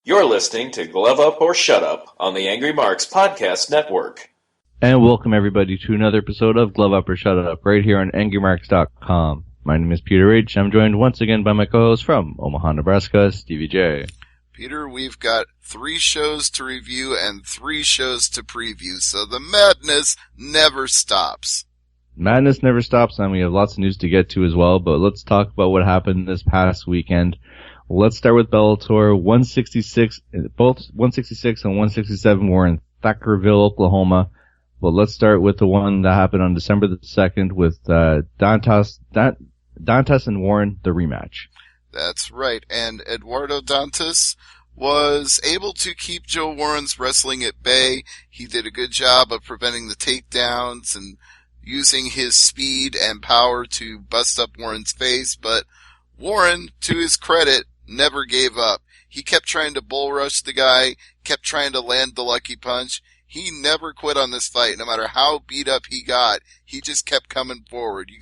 You're listening to Glove Up or Shut Up on the Angry Marks Podcast Network. And welcome everybody to another episode of Glove Up or Shut Up right here on AngryMarks.com. My name is Peter H. I'm joined once again by my co-host from Omaha, Nebraska, Stevie J. Peter, we've got 3 shows to review and 3 shows to preview, so the madness never stops. Madness never stops, and we have lots of news to get to as well, but let's talk about what happened this past weekend. Let's start with Bellator 166. Both 166 and 167 were in Thackerville, Oklahoma. But let's start with the one that happened on December the 2nd with Dantas and Warren, the rematch. That's right, and Eduardo Dantas was able to keep Joe Warren's wrestling at bay. He did a good job of preventing the takedowns and using his speed and power to bust up Warren's face, but Warren, to his credit, never gave up. He kept trying to bull rush the guy, kept trying to land the lucky punch. He never quit on this fight, no matter how beat up he got. He just kept coming forward. You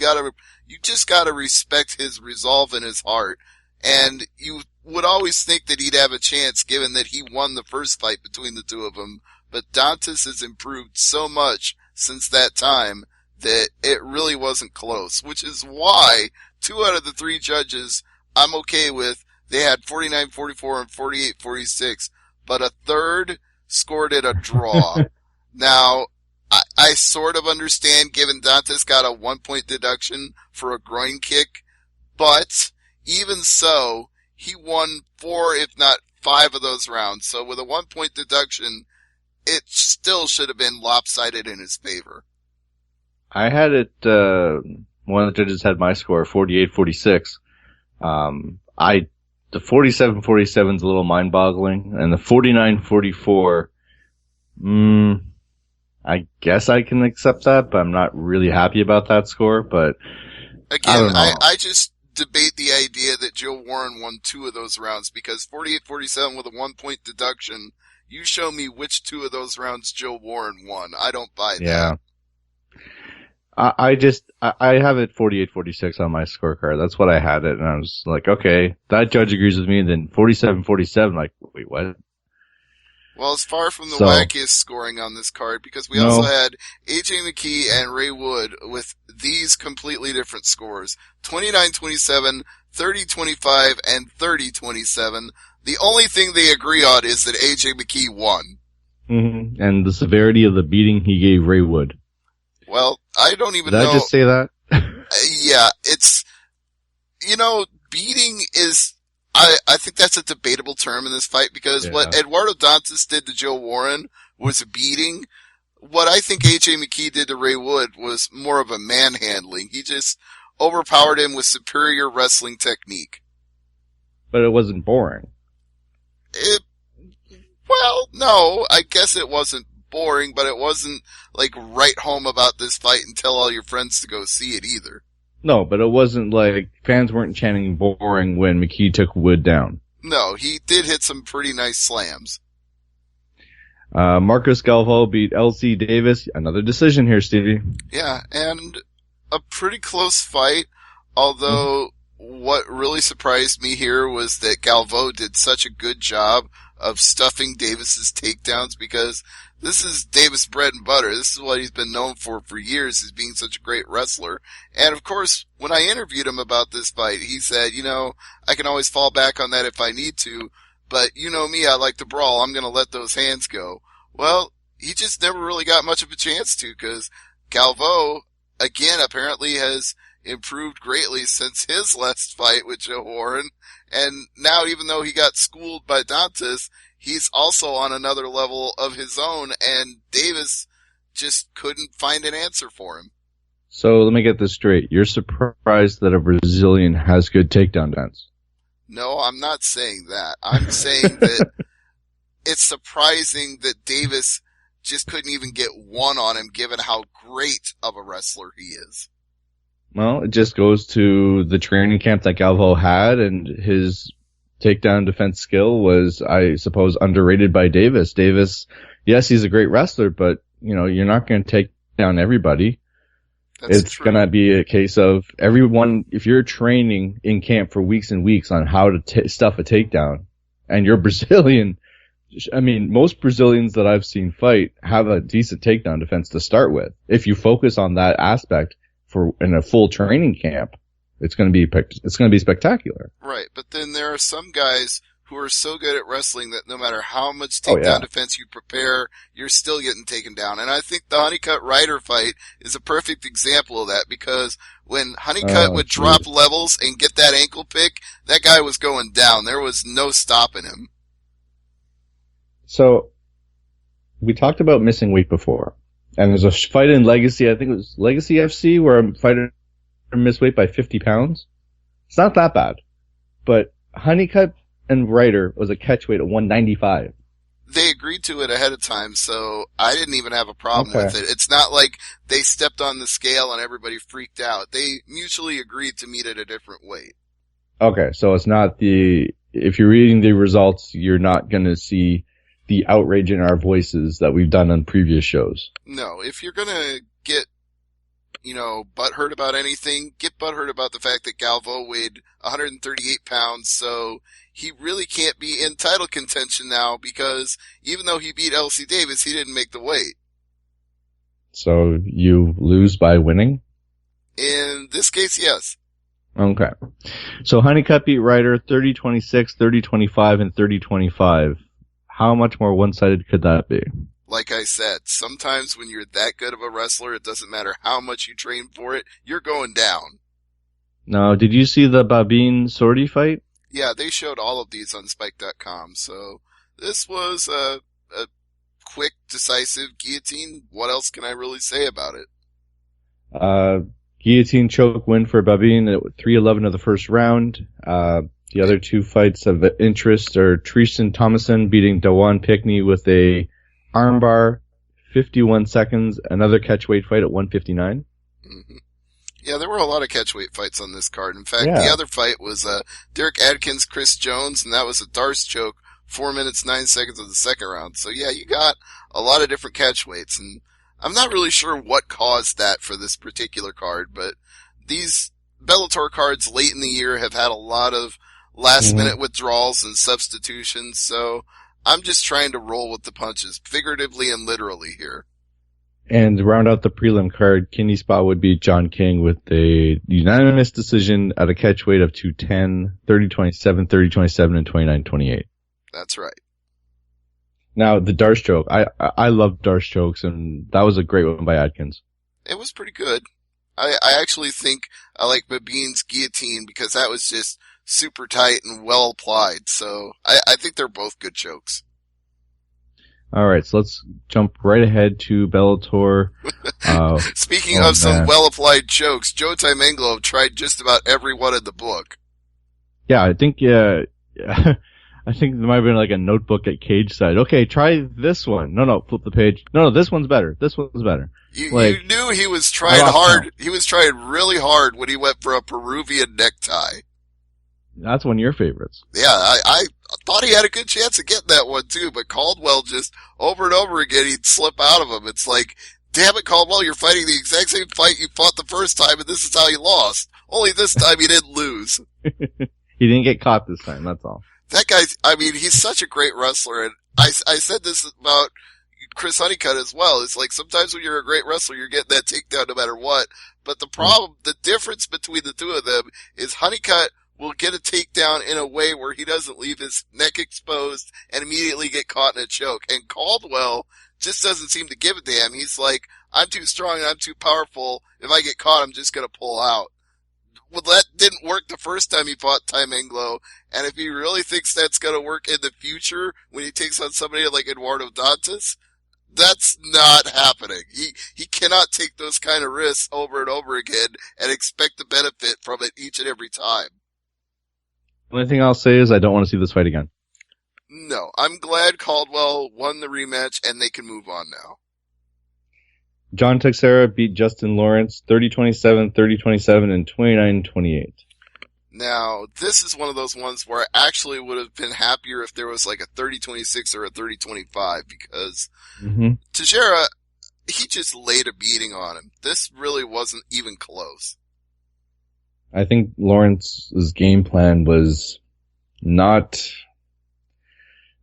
just gotta respect his resolve and his heart. And you would always think that he'd have a chance given that he won the first fight between the two of them. But Dantas has improved so much since that time that it really wasn't close, which is why 2 out of the 3 judges I'm okay with. They had 49-44 and 48-46, but a third scored it a draw. Now, I sort of understand given Dantas got a 1-point deduction for a groin kick, but even so, he won 4, if not 5 of those rounds. So with a 1-point deduction, it still should have been lopsided in his favor. I had it, one of the judges had my score, 48-46. The 47-47 is a little mind-boggling, and the 49-44, I guess I can accept that, but I'm not really happy about that score, but again, I just debate the idea that Joe Warren won 2 of those rounds, because 48-47 with a 1-point deduction, you show me which 2 of those rounds Joe Warren won. I don't buy that. Yeah. I have it 48-46 on my scorecard. That's what I had it, and I was like, okay, that judge agrees with me, and then 47-47, like, wait, what? Well, it's far from the wackiest scoring on this card, because we also had AJ McKee and Ray Wood with these completely different scores. 29-27, 30-25, and 30-27. The only thing they agree on is that AJ McKee won. Mm-hmm. And the severity of the beating he gave Ray Wood. Well, I don't even know. Did I just say that? Yeah, it's, beating is, I think that's a debatable term in this fight, because what Eduardo Dantas did to Joe Warren was a beating. What I think AJ McKee did to Ray Wood was more of a manhandling. He just overpowered him with superior wrestling technique. But it wasn't boring. Well, no, I guess it wasn't boring, but it wasn't like write home about this fight and tell all your friends to go see it either. No, but it wasn't like fans weren't chanting boring when McKee took Wood down. No, he did hit some pretty nice slams. Marcus Galvo beat LC Davis. Another decision here, Stevie. Yeah, and a pretty close fight, although what really surprised me here was that Galvo did such a good job of stuffing Davis's takedowns, because this is Davis' bread and butter. This is what he's been known for years, is being such a great wrestler. And of course, when I interviewed him about this fight, he said, I can always fall back on that if I need to, but you know me, I like to brawl. I'm going to let those hands go. Well, he just never really got much of a chance to, because Galvo, again, apparently has improved greatly since his last fight with Joe Warren. And now, even though he got schooled by Dantas, he's also on another level of his own, and Davis just couldn't find an answer for him. So let me get this straight. You're surprised that a Brazilian has good takedown defense? No, I'm not saying that. I'm saying that it's surprising that Davis just couldn't even get one on him, given how great of a wrestler he is. Well, it just goes to the training camp that Galvo had, and his takedown defense skill was, I suppose, underrated by Davis. Davis, yes, he's a great wrestler, but, you're not going to take down everybody. It's going to be a case of everyone, if you're training in camp for weeks and weeks on how to stuff a takedown, and you're Brazilian. I mean, most Brazilians that I've seen fight have a decent takedown defense to start with. If you focus on that aspect in a full training camp, it's going to be spectacular. Right, but then there are some guys who are so good at wrestling that no matter how much takedown defense you prepare, you're still getting taken down. And I think the Honeycutt Ryder fight is a perfect example of that, because when Honeycutt would drop levels and get that ankle pick, that guy was going down. There was no stopping him. So, we talked about missing weight before. And there's a fight in Legacy, I think it was Legacy FC, where a fighter missed weight by 50 pounds. It's not that bad. But Honeycutt and Ryder was a catch weight at 195. They agreed to it ahead of time, so I didn't even have a problem with it. It's not like they stepped on the scale and everybody freaked out. They mutually agreed to meet at a different weight. Okay, so it's not if you're reading the results, you're not going to see the outrage in our voices that we've done on previous shows. No, if you're going to get, butthurt about anything, get butthurt about the fact that Galvo weighed 138 pounds, so he really can't be in title contention now, because even though he beat LC Davis, he didn't make the weight. So you lose by winning? In this case, yes. Okay. So Honeycutt beat Ryder 30-26, 30-25, and 30-25. How much more one-sided could that be? Like I said, sometimes when you're that good of a wrestler, it doesn't matter how much you train for it, you're going down. Now, did you see the Babin Sordi fight? Yeah, they showed all of these on Spike.com, so this was a quick, decisive guillotine. What else can I really say about it? Guillotine choke win for Babin at 3:11 of the first round. The other two fights of interest are Tristan Thomason beating Dawan Pickney with a armbar, 51 seconds, another catchweight fight at 159. Mm-hmm. Yeah, there were a lot of catchweight fights on this card. In fact, the other fight was Derek Adkins, Chris Jones, and that was a Darce choke, 4 minutes, 9 seconds of the second round. So yeah, you got a lot of different catchweights, and I'm not really sure what caused that for this particular card, but these Bellator cards late in the year have had a lot of last-minute withdrawals and substitutions, so I'm just trying to roll with the punches, figuratively and literally here. And to round out the prelim card, Kenny Spa would beat John King with a unanimous decision at a catchweight of 210, 30-27, 30-27, and 29-28. That's right. Now, the Darce choke. I love Darce chokes, and that was a great one by Adkins. It was pretty good. I actually think I like Babin's guillotine because that was just super tight and well applied. So I think they're both good chokes. All right, so let's jump right ahead to Bellator. Speaking of some well-applied chokes, Joe Taimanglo tried just about every one in the book. Yeah, I think I think there might have been like a notebook at cage side. Okay, try this one. No, flip the page. No, this one's better. This one's better. You knew he was trying hard. He was trying really hard when he went for a Peruvian necktie. That's one of your favorites. Yeah, I thought he had a good chance of getting that one too, but Caldwell just over and over again he'd slip out of him. It's like, damn it, Caldwell, you're fighting the exact same fight you fought the first time, and this is how you lost. Only this time you didn't lose. He didn't get caught this time, that's all. That guy, I mean, he's such a great wrestler, and I said this about Chris Honeycutt as well. It's like sometimes when you're a great wrestler, you're getting that takedown no matter what. But the problem, the difference between the two of them is Honeycutt will get a takedown in a way where he doesn't leave his neck exposed and immediately get caught in a choke. And Caldwell just doesn't seem to give a damn. He's like, I'm too strong and I'm too powerful. If I get caught, I'm just going to pull out. Well, that didn't work the first time he fought Taimanglo, and if he really thinks that's going to work in the future when he takes on somebody like Eduardo Dantas, that's not happening. He cannot take those kind of risks over and over again and expect to benefit from it each and every time. The only thing I'll say is I don't want to see this fight again. No, I'm glad Caldwell won the rematch and they can move on now. John Teixeira beat Justin Lawrence 30-27, 30-27, and 29-28. Now, this is one of those ones where I actually would have been happier if there was like a 30-26 or a 30-25 because Teixeira, he just laid a beating on him. This really wasn't even close. I think Lawrence's game plan was not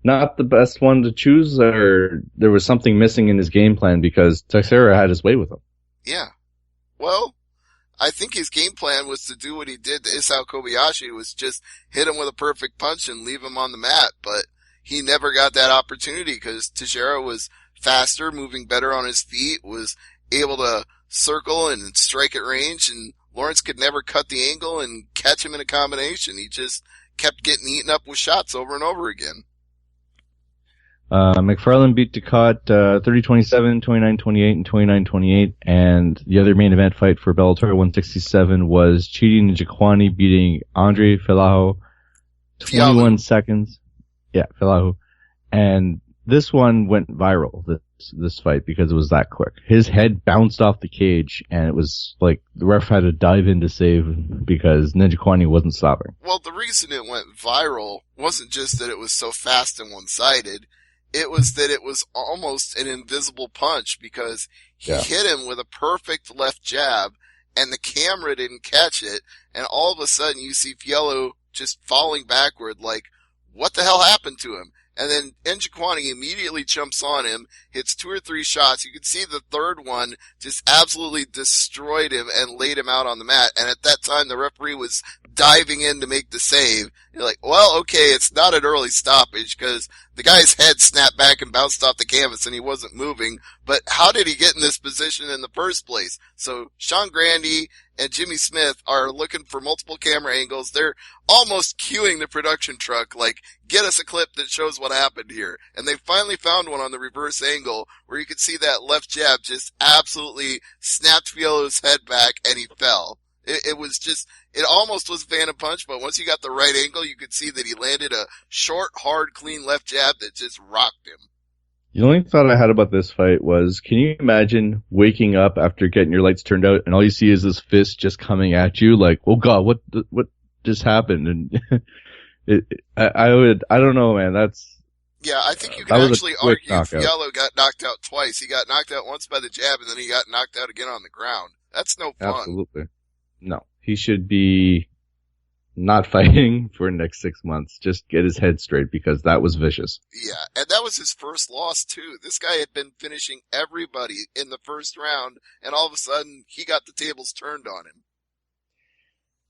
not the best one to choose, or there was something missing in his game plan because Teixeira had his way with him. Yeah. Well, I think his game plan was to do what he did to Isao Kobayashi, was just hit him with a perfect punch and leave him on the mat, but he never got that opportunity because Teixeira was faster, moving better on his feet, was able to circle and strike at range, and Lawrence could never cut the angle and catch him in a combination. He just kept getting eaten up with shots over and over again. McFarlane beat Ducat 30-27, 29-28, and 29-28. And the other main event fight for Bellator 167 was Chidi Njokuani beating Andre Fialho 21 seconds. Yeah, Fialho. And this one went viral, this fight, because it was that quick. His head bounced off the cage, and it was like the ref had to dive in to save because Njokuani wasn't stopping. Well, the reason it went viral wasn't just that it was so fast and one-sided. It was that it was almost an invisible punch because he hit him with a perfect left jab, and the camera didn't catch it, and all of a sudden you see Fialho just falling backward like, what the hell happened to him? And then Njokuani immediately jumps on him, hits 2 or 3 shots. You can see the third one just absolutely destroyed him and laid him out on the mat. And at that time, the referee was diving in to make the save. You're like, well, okay, it's not an early stoppage because the guy's head snapped back and bounced off the canvas and he wasn't moving. But how did he get in this position in the first place? So Sean Grande and Jimmy Smith are looking for multiple camera angles. They're almost cueing the production truck, like, get us a clip that shows what happened here. And they finally found one on the reverse angle where you could see that left jab just absolutely snapped Fialho's head back and he fell. It was just, it almost was a phantom punch, but once you got the right angle, you could see that he landed a short, hard, clean left jab that just rocked him. The only thought I had about this fight was, can you imagine waking up after getting your lights turned out and all you see is this fist just coming at you? Like, oh God, what just happened? And I don't know, man. Yeah, I think you can actually argue Fialho got knocked out twice. He got knocked out once by the jab and then he got knocked out again on the ground. That's no fun. Absolutely. No. He should be not fighting for the next 6 months. Just get his head straight because that was vicious. Yeah, and that was his first loss too. This guy had been finishing everybody in the first round, and all of a sudden he got the tables turned on him.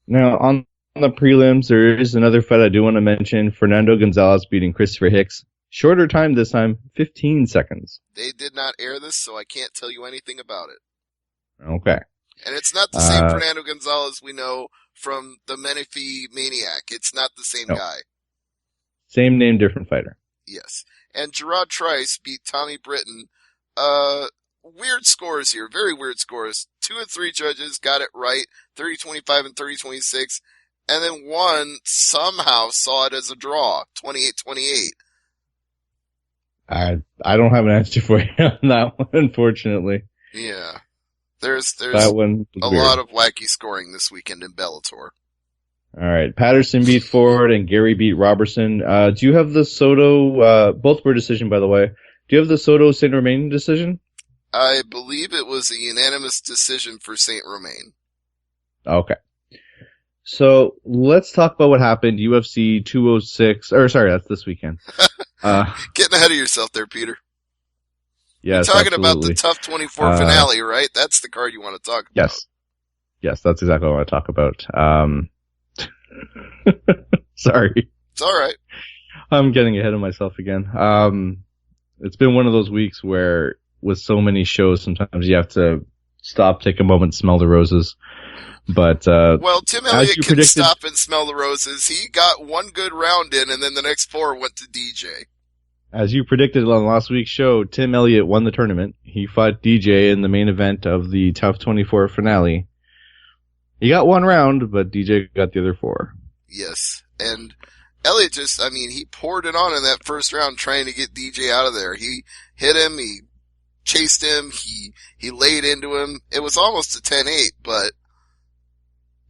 Now, on the prelims, there is another fight I do want to mention. Fernando Gonzalez beating Christopher Hicks. Shorter time this time, 15 seconds. They did not air this, so I can't tell you anything about it. Okay. And it's not the same Fernando Gonzalez we know from the Menifee Maniac. It's not the same guy. Same name, different fighter. Yes. And Gerard Trice beat Tommy Britton. Weird scores here. Very weird scores. 2 and 3 judges got it right. 30-25 and 30-26. And then one somehow saw it as a draw. 28-28. I don't have an answer for you on that one, unfortunately. Yeah. There's that one a lot of wacky scoring this weekend in Bellator. All right. Patterson beat Ford and Gary beat Robertson. Do you have the Soto, both were decision, by the way. Do you have the Soto St. Romain decision? I believe it was a unanimous decision for St. Romain. Okay. So let's talk about what happened. UFC 206, or sorry, that's this weekend. Getting ahead of yourself there, Peter. Yes, You're talking absolutely. about the Tough 24 finale, right? That's the card you want to talk about. Yes, that's exactly what I want to talk about. Sorry. It's alright. I'm getting ahead of myself again. It's been one of those weeks where with so many shows, sometimes you have to stop, take a moment, smell the roses. But, well, Tim Elliott can stop and smell the roses. He got one good round in and then the next 4 went to DJ. As you predicted on last week's show, Tim Elliott won the tournament. He fought DJ in the main event of the Tough 24 finale. He got 1 round, but DJ got the other 4. Yes. And Elliott just, he poured it on in that first round trying to get DJ out of there. He hit him, he chased him, he laid into him. It was almost a 10-8, but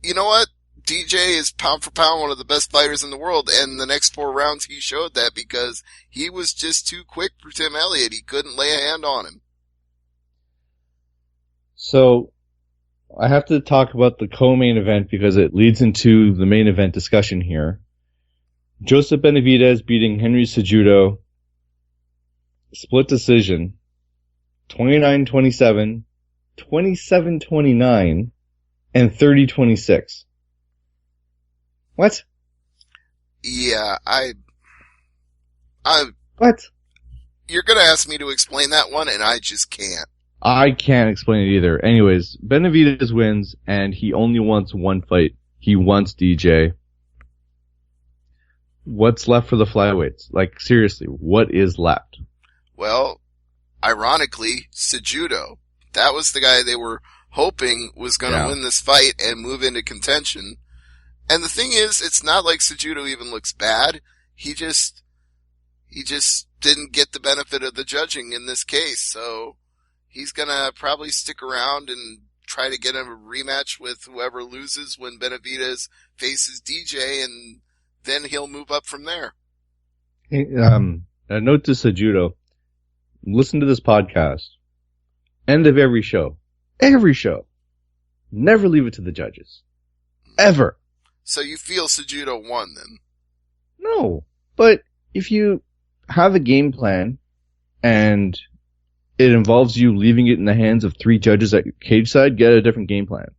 you know what? DJ is pound for pound one of the best fighters in the world, and the next 4 rounds he showed that because he was just too quick for Tim Elliott. He couldn't lay a hand on him. So, I have to talk about the co-main event because it leads into the main event discussion here. Joseph Benavidez beating Henry Cejudo. Split decision. 29-27, 27-29, and 30-26. What? Yeah, What? You're gonna ask me to explain that one, and I just can't. I can't explain it either. Anyways, Benavidez wins, and he only wants one fight. He wants DJ. What's left for the flyweights? Like, seriously, what is left? Well, ironically, Cejudo. That was the guy they were hoping was gonna win this fight and move into contention. And the thing is, it's not like Cejudo even looks bad. He just didn't get the benefit of the judging in this case, so he's gonna probably stick around and try to get a rematch with whoever loses when Benavidez faces DJ, and then he'll move up from there. A note to Cejudo. Listen to this podcast. End of every show. Never leave it to the judges. Ever. So you feel Cejudo won then? No. But if you have a game plan and it involves you leaving it in the hands of 3 judges at your cage side, get a different game plan.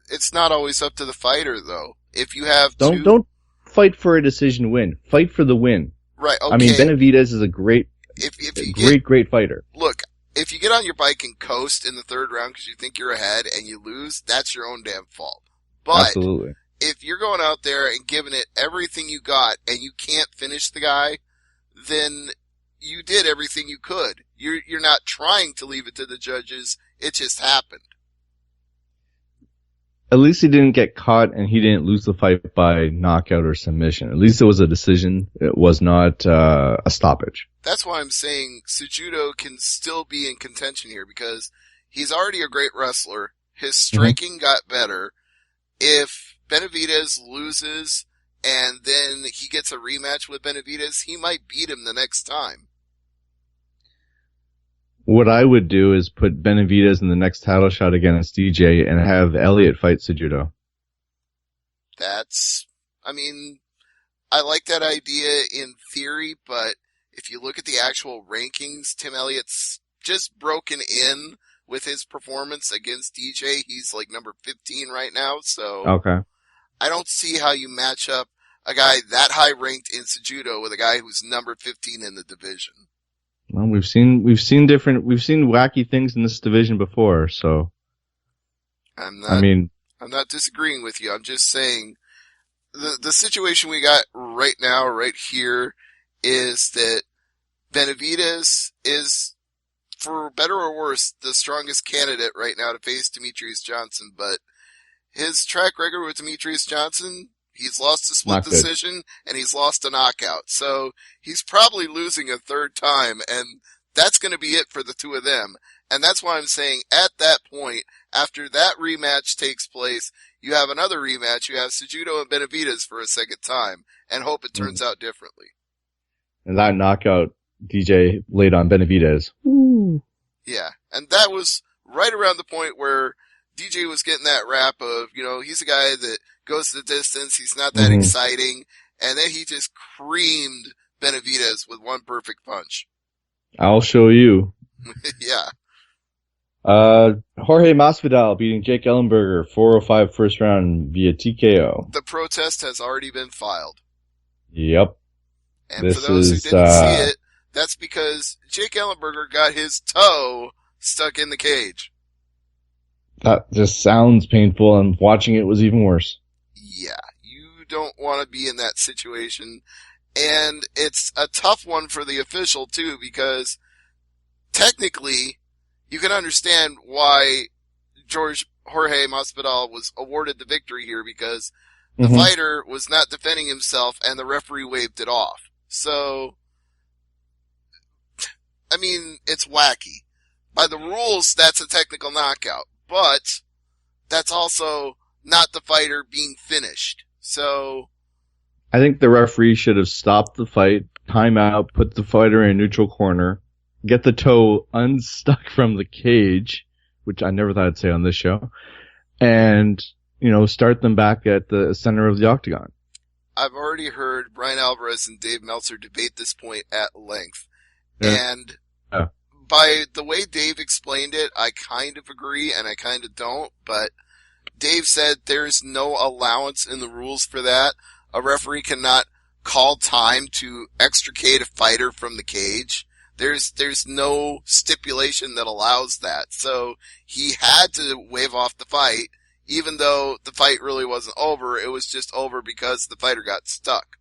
It's not always up to the fighter, though. If you have Don't fight for a decision win. Fight for the win. Right, okay. I mean, Benavidez is a great fighter. Look, if you get on your bike and coast in the 3rd round because you think you're ahead and you lose, that's your own damn fault. But Absolutely. If you're going out there and giving it everything you got and you can't finish the guy, then you did everything you could. You're not trying to leave it to the judges. It just happened. At least he didn't get caught and he didn't lose the fight by knockout or submission. At least it was a decision. It was not a stoppage. That's why I'm saying Cejudo can still be in contention here because he's already a great wrestler. His striking got better. If Benavidez loses and then he gets a rematch with Benavidez, he might beat him the next time. What I would do is put Benavidez in the next title shot against DJ and have Elliott fight Cejudo. I like that idea in theory, but if you look at the actual rankings, Tim Elliott's just broken in with his performance against DJ. He's like number 15 right now, so okay. I don't see how you match up a guy that high ranked in Cejudo with a guy who's number 15 in the division. Well, we've seen wacky things in this division before, so. I'm not disagreeing with you. I'm just saying the situation we got right now, right here, is that Benavidez is, for better or worse, the strongest candidate right now to face Demetrius Johnson, but his track record with Demetrius Johnson, he's lost a split decision, and he's lost a knockout. So he's probably losing a 3rd time, and that's going to be it for the 2 of them. And that's why I'm saying at that point, after that rematch takes place, you have another rematch. You have Cejudo and Benavidez for a 2nd time, and hope it turns out differently. And that knockout DJ laid on Benavidez. Ooh. Yeah, and that was right around the point where DJ was getting that rap of, he's a guy that goes the distance, he's not that exciting, and then he just creamed Benavidez with one perfect punch. I'll show you. Yeah. Jorge Masvidal beating Jake Ellenberger 405 first round via TKO. The protest has already been filed. Yep. And for those who didn't see it, that's because Jake Ellenberger got his toe stuck in the cage. That just sounds painful, and watching it was even worse. Yeah, you don't want to be in that situation. And it's a tough one for the official, too, because technically, you can understand why Jorge Masvidal was awarded the victory here, because the fighter was not defending himself and the referee waved it off. So, it's wacky. By the rules, that's a technical knockout, but that's also not the fighter being finished. So, I think the referee should have stopped the fight, time out, put the fighter in a neutral corner, get the toe unstuck from the cage, which I never thought I'd say on this show, and, start them back at the center of the octagon. I've already heard Brian Alvarez and Dave Meltzer debate this point at length. Yeah. And by the way Dave explained it, I kind of agree and I kind of don't, but Dave said there's no allowance in the rules for that. A referee cannot call time to extricate a fighter from the cage. There's no stipulation that allows that. So he had to wave off the fight, even though the fight really wasn't over. It was just over because the fighter got stuck.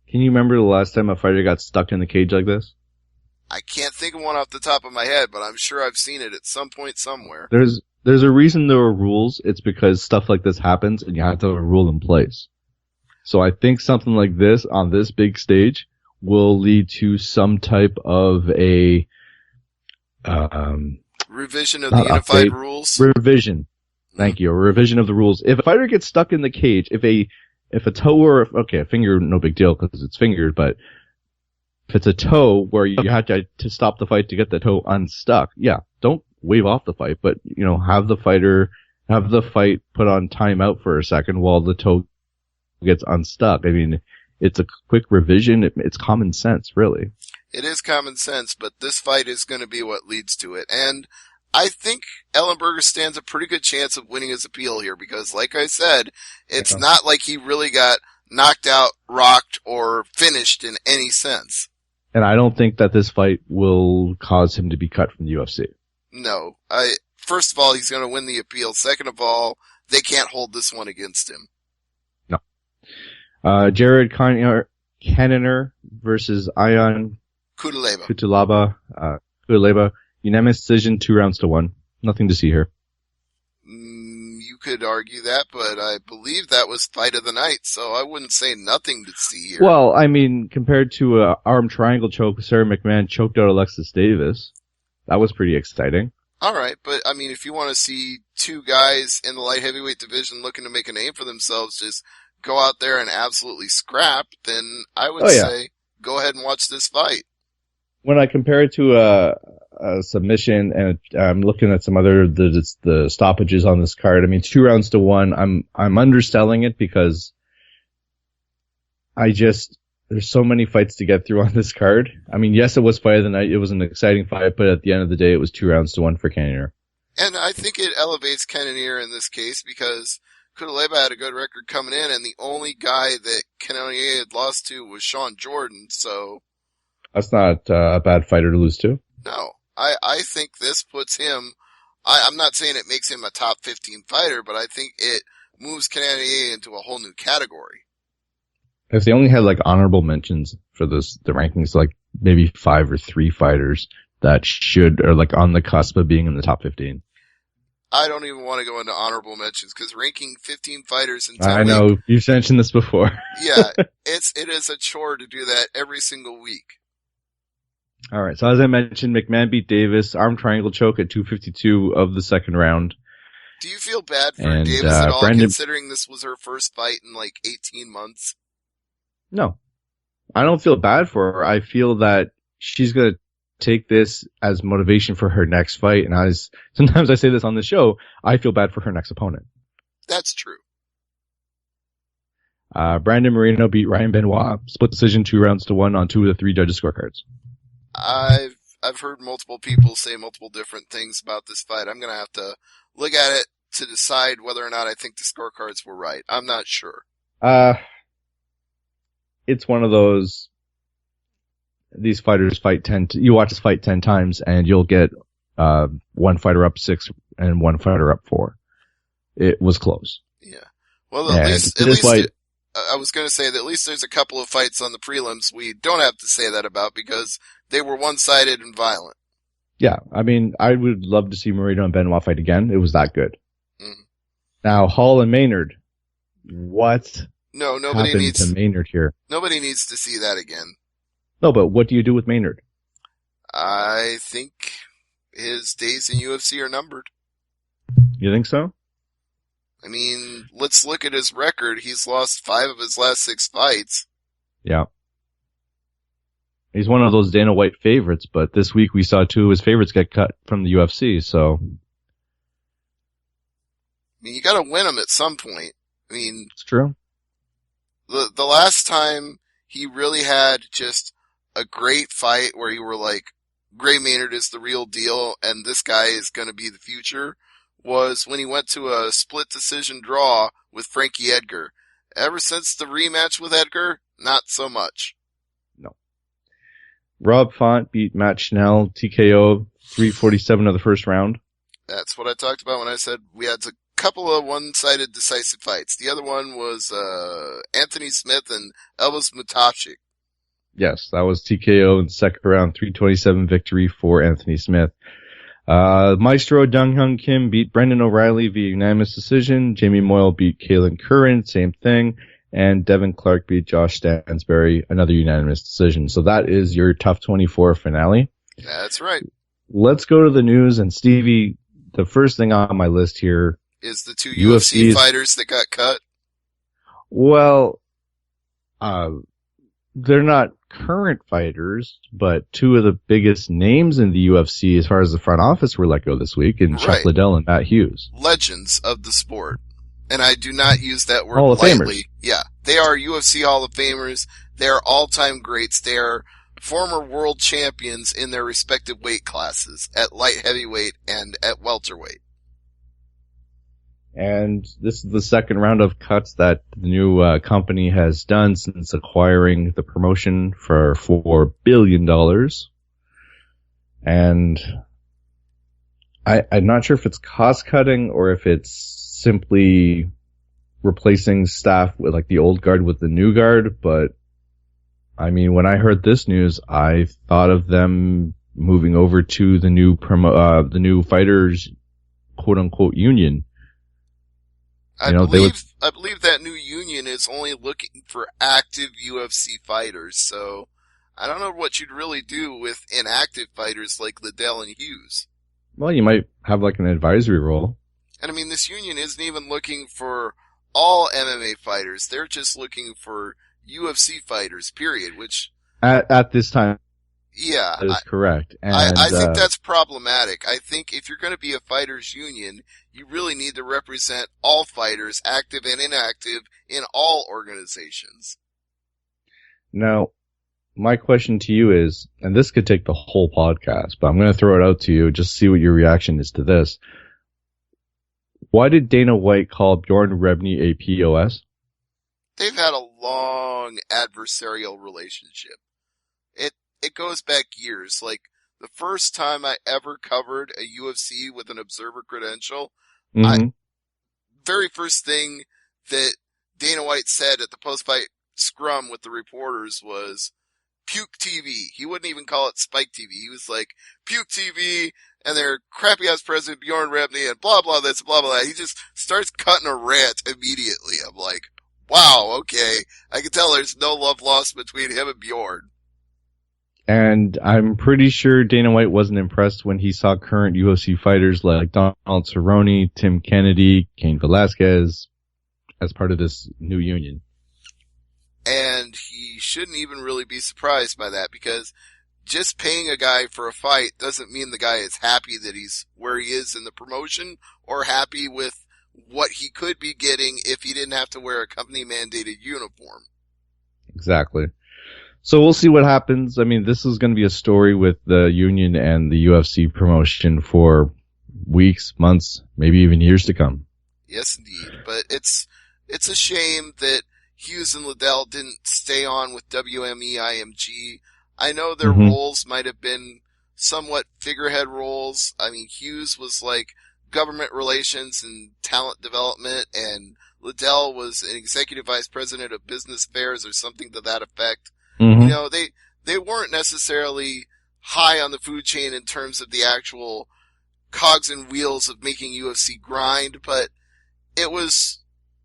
Can you remember the last time a fighter got stuck in the cage like this? I can't think of one off the top of my head, but I'm sure I've seen it at some point somewhere. There's a reason there are rules. It's because stuff like this happens and you have to have a rule in place. So I think something like this on this big stage will lead to some type of a revision of the unified rules. Revision. Thank you. A revision of the rules. If a fighter gets stuck in the cage, if a toe or a finger, no big deal because it's fingered, but if it's a toe where you have to stop the fight to get the toe unstuck, yeah, don't wave off the fight, but have the fight put on timeout for a second while the toe gets unstuck. I mean, it's a quick revision. It's common sense, really. It is common sense, but this fight is going to be what leads to it. And I think Ellenberger stands a pretty good chance of winning his appeal here because, like I said, it's not like he really got knocked out, rocked, or finished in any sense. And I don't think that this fight will cause him to be cut from the UFC. No. First of all, he's going to win the appeal. Second of all, they can't hold this one against him. No. Jared Cannonier versus Ion Cutelaba. Cutelaba. Unanimous decision, 2-1. Nothing to see here. You could argue that, but I believe that was fight of the night, so I wouldn't say nothing to see here. Well, I mean, compared to a arm triangle choke, Sarah McMahon choked out Alexis Davis. That was pretty exciting. Alright, but I mean, if you want to see two guys in the light heavyweight division looking to make a name for themselves just go out there and absolutely scrap, then I would say go ahead and watch this fight. When I compare it to a submission, and I'm looking at some other the stoppages on this card. I mean, 2-1. I'm underselling it because there's so many fights to get through on this card. I mean, yes, it was fight of the night. It was an exciting fight, but at the end of the day, it was 2-1 for Cannonier. And I think it elevates Cannonier in this case because Cutelaba had a good record coming in, and the only guy that Cannonier had lost to was Sean Jordan. So that's not a bad fighter to lose to. No. I think this puts him, I'm not saying it makes him a top 15 fighter, but I think it moves Cannonier into a whole new category. If they only had like honorable mentions for the rankings, like maybe 5 or 3 fighters that are like on the cusp of being in the top 15. I don't even want to go into honorable mentions because ranking 15 fighters in 10 I know, you've mentioned this before. Yeah, it is a chore to do that every single week. All right. So as I mentioned, McMahon beat Davis, arm triangle choke at 252 of the second round. Do you feel bad for Davis at all, considering this was her first fight in like 18 months? No, I don't feel bad for her. I feel that she's going to take this as motivation for her next fight. And sometimes I say this on the show, I feel bad for her next opponent. That's true. Brandon Moreno beat Ryan Benoit, split decision 2-1 on 2 of the 3 judges' scorecards. I've heard multiple people say multiple different things about this fight. I'm going to have to look at it to decide whether or not I think the scorecards were right. I'm not sure. It's one of those, these fighters fight you watch this fight 10 times and you'll get, one fighter up 6 and one fighter up 4. It was close. Yeah. Well, at least I was going to say that at least there's a couple of fights on the prelims we don't have to say that about because they were one-sided and violent. Yeah, I mean, I would love to see Moreno and Benoit fight again. It was that good. Mm-hmm. Now, Hall and Maynard. What? No, nobody needs to Maynard here. Nobody needs to see that again. No, but what do you do with Maynard? I think his days in UFC are numbered. You think so? I mean, let's look at his record. He's lost 5 of his last 6 fights. Yeah. He's one of those Dana White favorites, but this week we saw 2 of his favorites get cut from the UFC, so. I mean, you gotta win them at some point. I mean. It's true. The last time he really had just a great fight where you were like, Gray Maynard is the real deal and this guy is going to be the future, was when he went to a split decision draw with Frankie Edgar. Ever since the rematch with Edgar, not so much. No. Rob Font beat Matt Schnell, TKO, 3:47 of the first round. That's what I talked about when I said we had a couple of one-sided decisive fights. The other one was Anthony Smith and Elvis Mutashik. Yes, that was TKO in the second round, 3:27 victory for Anthony Smith. Maestro Dong Hyun Kim beat Brendan O'Reilly via unanimous decision. Jamie Moyle beat Kalen Curran, same thing. And Devin Clark beat Josh Stansberry, another unanimous decision. So that is your Tough 24 finale. That's right. Let's go to the news. And Stevie, the first thing on my list here is the two UFC fighters that got cut. Well, they're not current fighters, but two of the biggest names in the UFC as far as the front office were let go this week, in Chuck Liddell and Matt Hughes. Legends of the sport. And I do not use that word Hall of lightly. Famers. Yeah. They are UFC Hall of Famers. They are all-time greats. They are former world champions in their respective weight classes at light heavyweight and at welterweight. And this is the second round of cuts that the new company has done since acquiring the promotion for $4 billion. And I'm not sure if it's cost cutting or if it's simply replacing staff with like the old guard with the new guard. But I mean, when I heard this news, I thought of them moving over to the new fighters, quote unquote, union. I believe that new union is only looking for active UFC fighters, so I don't know what you'd really do with inactive fighters like Liddell and Hughes. Well, you might have like an advisory role. And I mean, this union isn't even looking for all MMA fighters. They're just looking for UFC fighters, period, which... At this time. Yeah. That is correct. And, I think that's problematic. I think if you're going to be a fighters union, you really need to represent all fighters, active and inactive, in all organizations. Now, my question to you is, and this could take the whole podcast, but I'm going to throw it out to you, just see what your reaction is to this. Why did Dana White call Bjorn Rebney a POS? They've had a long adversarial relationship. It goes back years. Like, the first time I ever covered a UFC with an observer credential, very first thing that Dana White said at the post-fight scrum with the reporters was, Puke TV. He wouldn't even call it Spike TV. He was like, Puke TV, and their crappy-ass president, Bjorn Rebney, and blah, blah, this, blah, blah, that. He just starts cutting a rant immediately. I'm like, wow, okay. I can tell there's no love lost between him and Bjorn. And I'm pretty sure Dana White wasn't impressed when he saw current UFC fighters like Donald Cerrone, Tim Kennedy, Cain Velasquez as part of this new union. And he shouldn't even really be surprised by that, because just paying a guy for a fight doesn't mean the guy is happy that he's where he is in the promotion or happy with what he could be getting if he didn't have to wear a company mandated uniform. Exactly. So we'll see what happens. I mean, this is going to be a story with the union and the UFC promotion for weeks, months, maybe even years to come. Yes, indeed. But it's a shame that Hughes and Liddell didn't stay on with WME IMG. I know their roles might have been somewhat figurehead roles. I mean, Hughes was like government relations and talent development, and Liddell was an executive vice president of business affairs or something to that effect. You know, they weren't necessarily high on the food chain in terms of the actual cogs and wheels of making UFC grind, but it was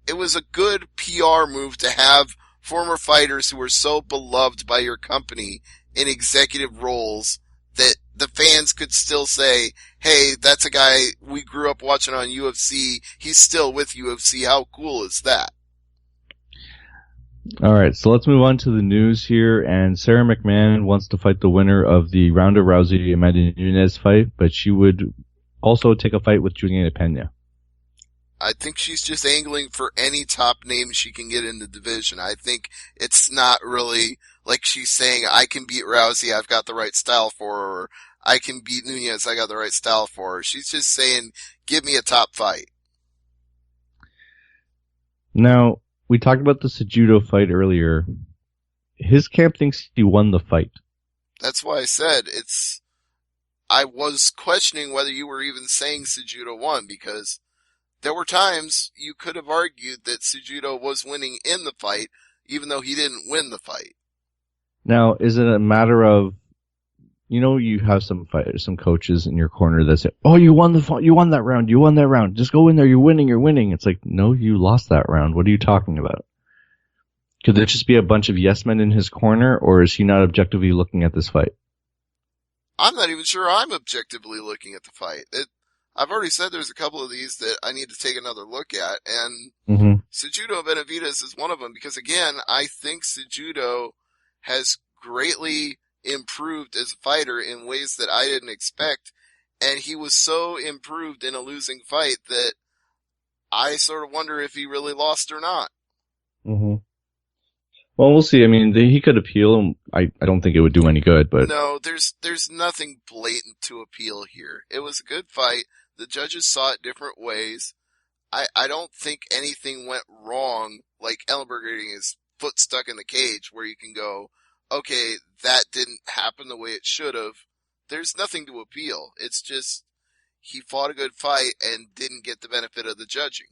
a good PR move to have former fighters who were so beloved by your company in executive roles that the fans could still say, hey, that's a guy we grew up watching on UFC. He's still with UFC. How cool is that? All right, so let's move on to the news here. And Sarah McMahon wants to fight the winner of the Ronda Rousey Amanda Nunes fight, but she would also take a fight with Juliana Pena. I think she's just angling for any top name she can get in the division. I think it's not really like she's saying, I can beat Rousey, I've got the right style for her, or I can beat Nunez, I got the right style for her. She's just saying, give me a top fight. Now, we talked about the Cejudo fight earlier. His camp thinks he won the fight. That's why I said I was questioning whether you were even saying Cejudo won, because there were times you could have argued that Cejudo was winning in the fight, even though he didn't win the fight. Now, is it a matter of, you have some coaches in your corner that say, "Oh, you won that round. Just go in there. You're winning. It's like, no, you lost that round. What are you talking about? Could there just be a bunch of yes men in his corner, or is he not objectively looking at this fight? I'm not even sure I'm objectively looking at the fight. I've already said there's a couple of these that I need to take another look at, and Cejudo Benavidez is one of them, because again, I think Cejudo has greatly improved as a fighter in ways that I didn't expect, and he was so improved in a losing fight that I sort of wonder if he really lost or not. Mm-hmm. Well, we'll see. I mean, he could appeal. I don't think it would do any good, but no, there's nothing blatant to appeal here. It was a good fight. The judges saw it different ways. I don't think anything went wrong, like Ellenberger getting his foot stuck in the cage, where you can go, okay, that didn't happen the way it should have. There's nothing to appeal. It's just he fought a good fight and didn't get the benefit of the judging.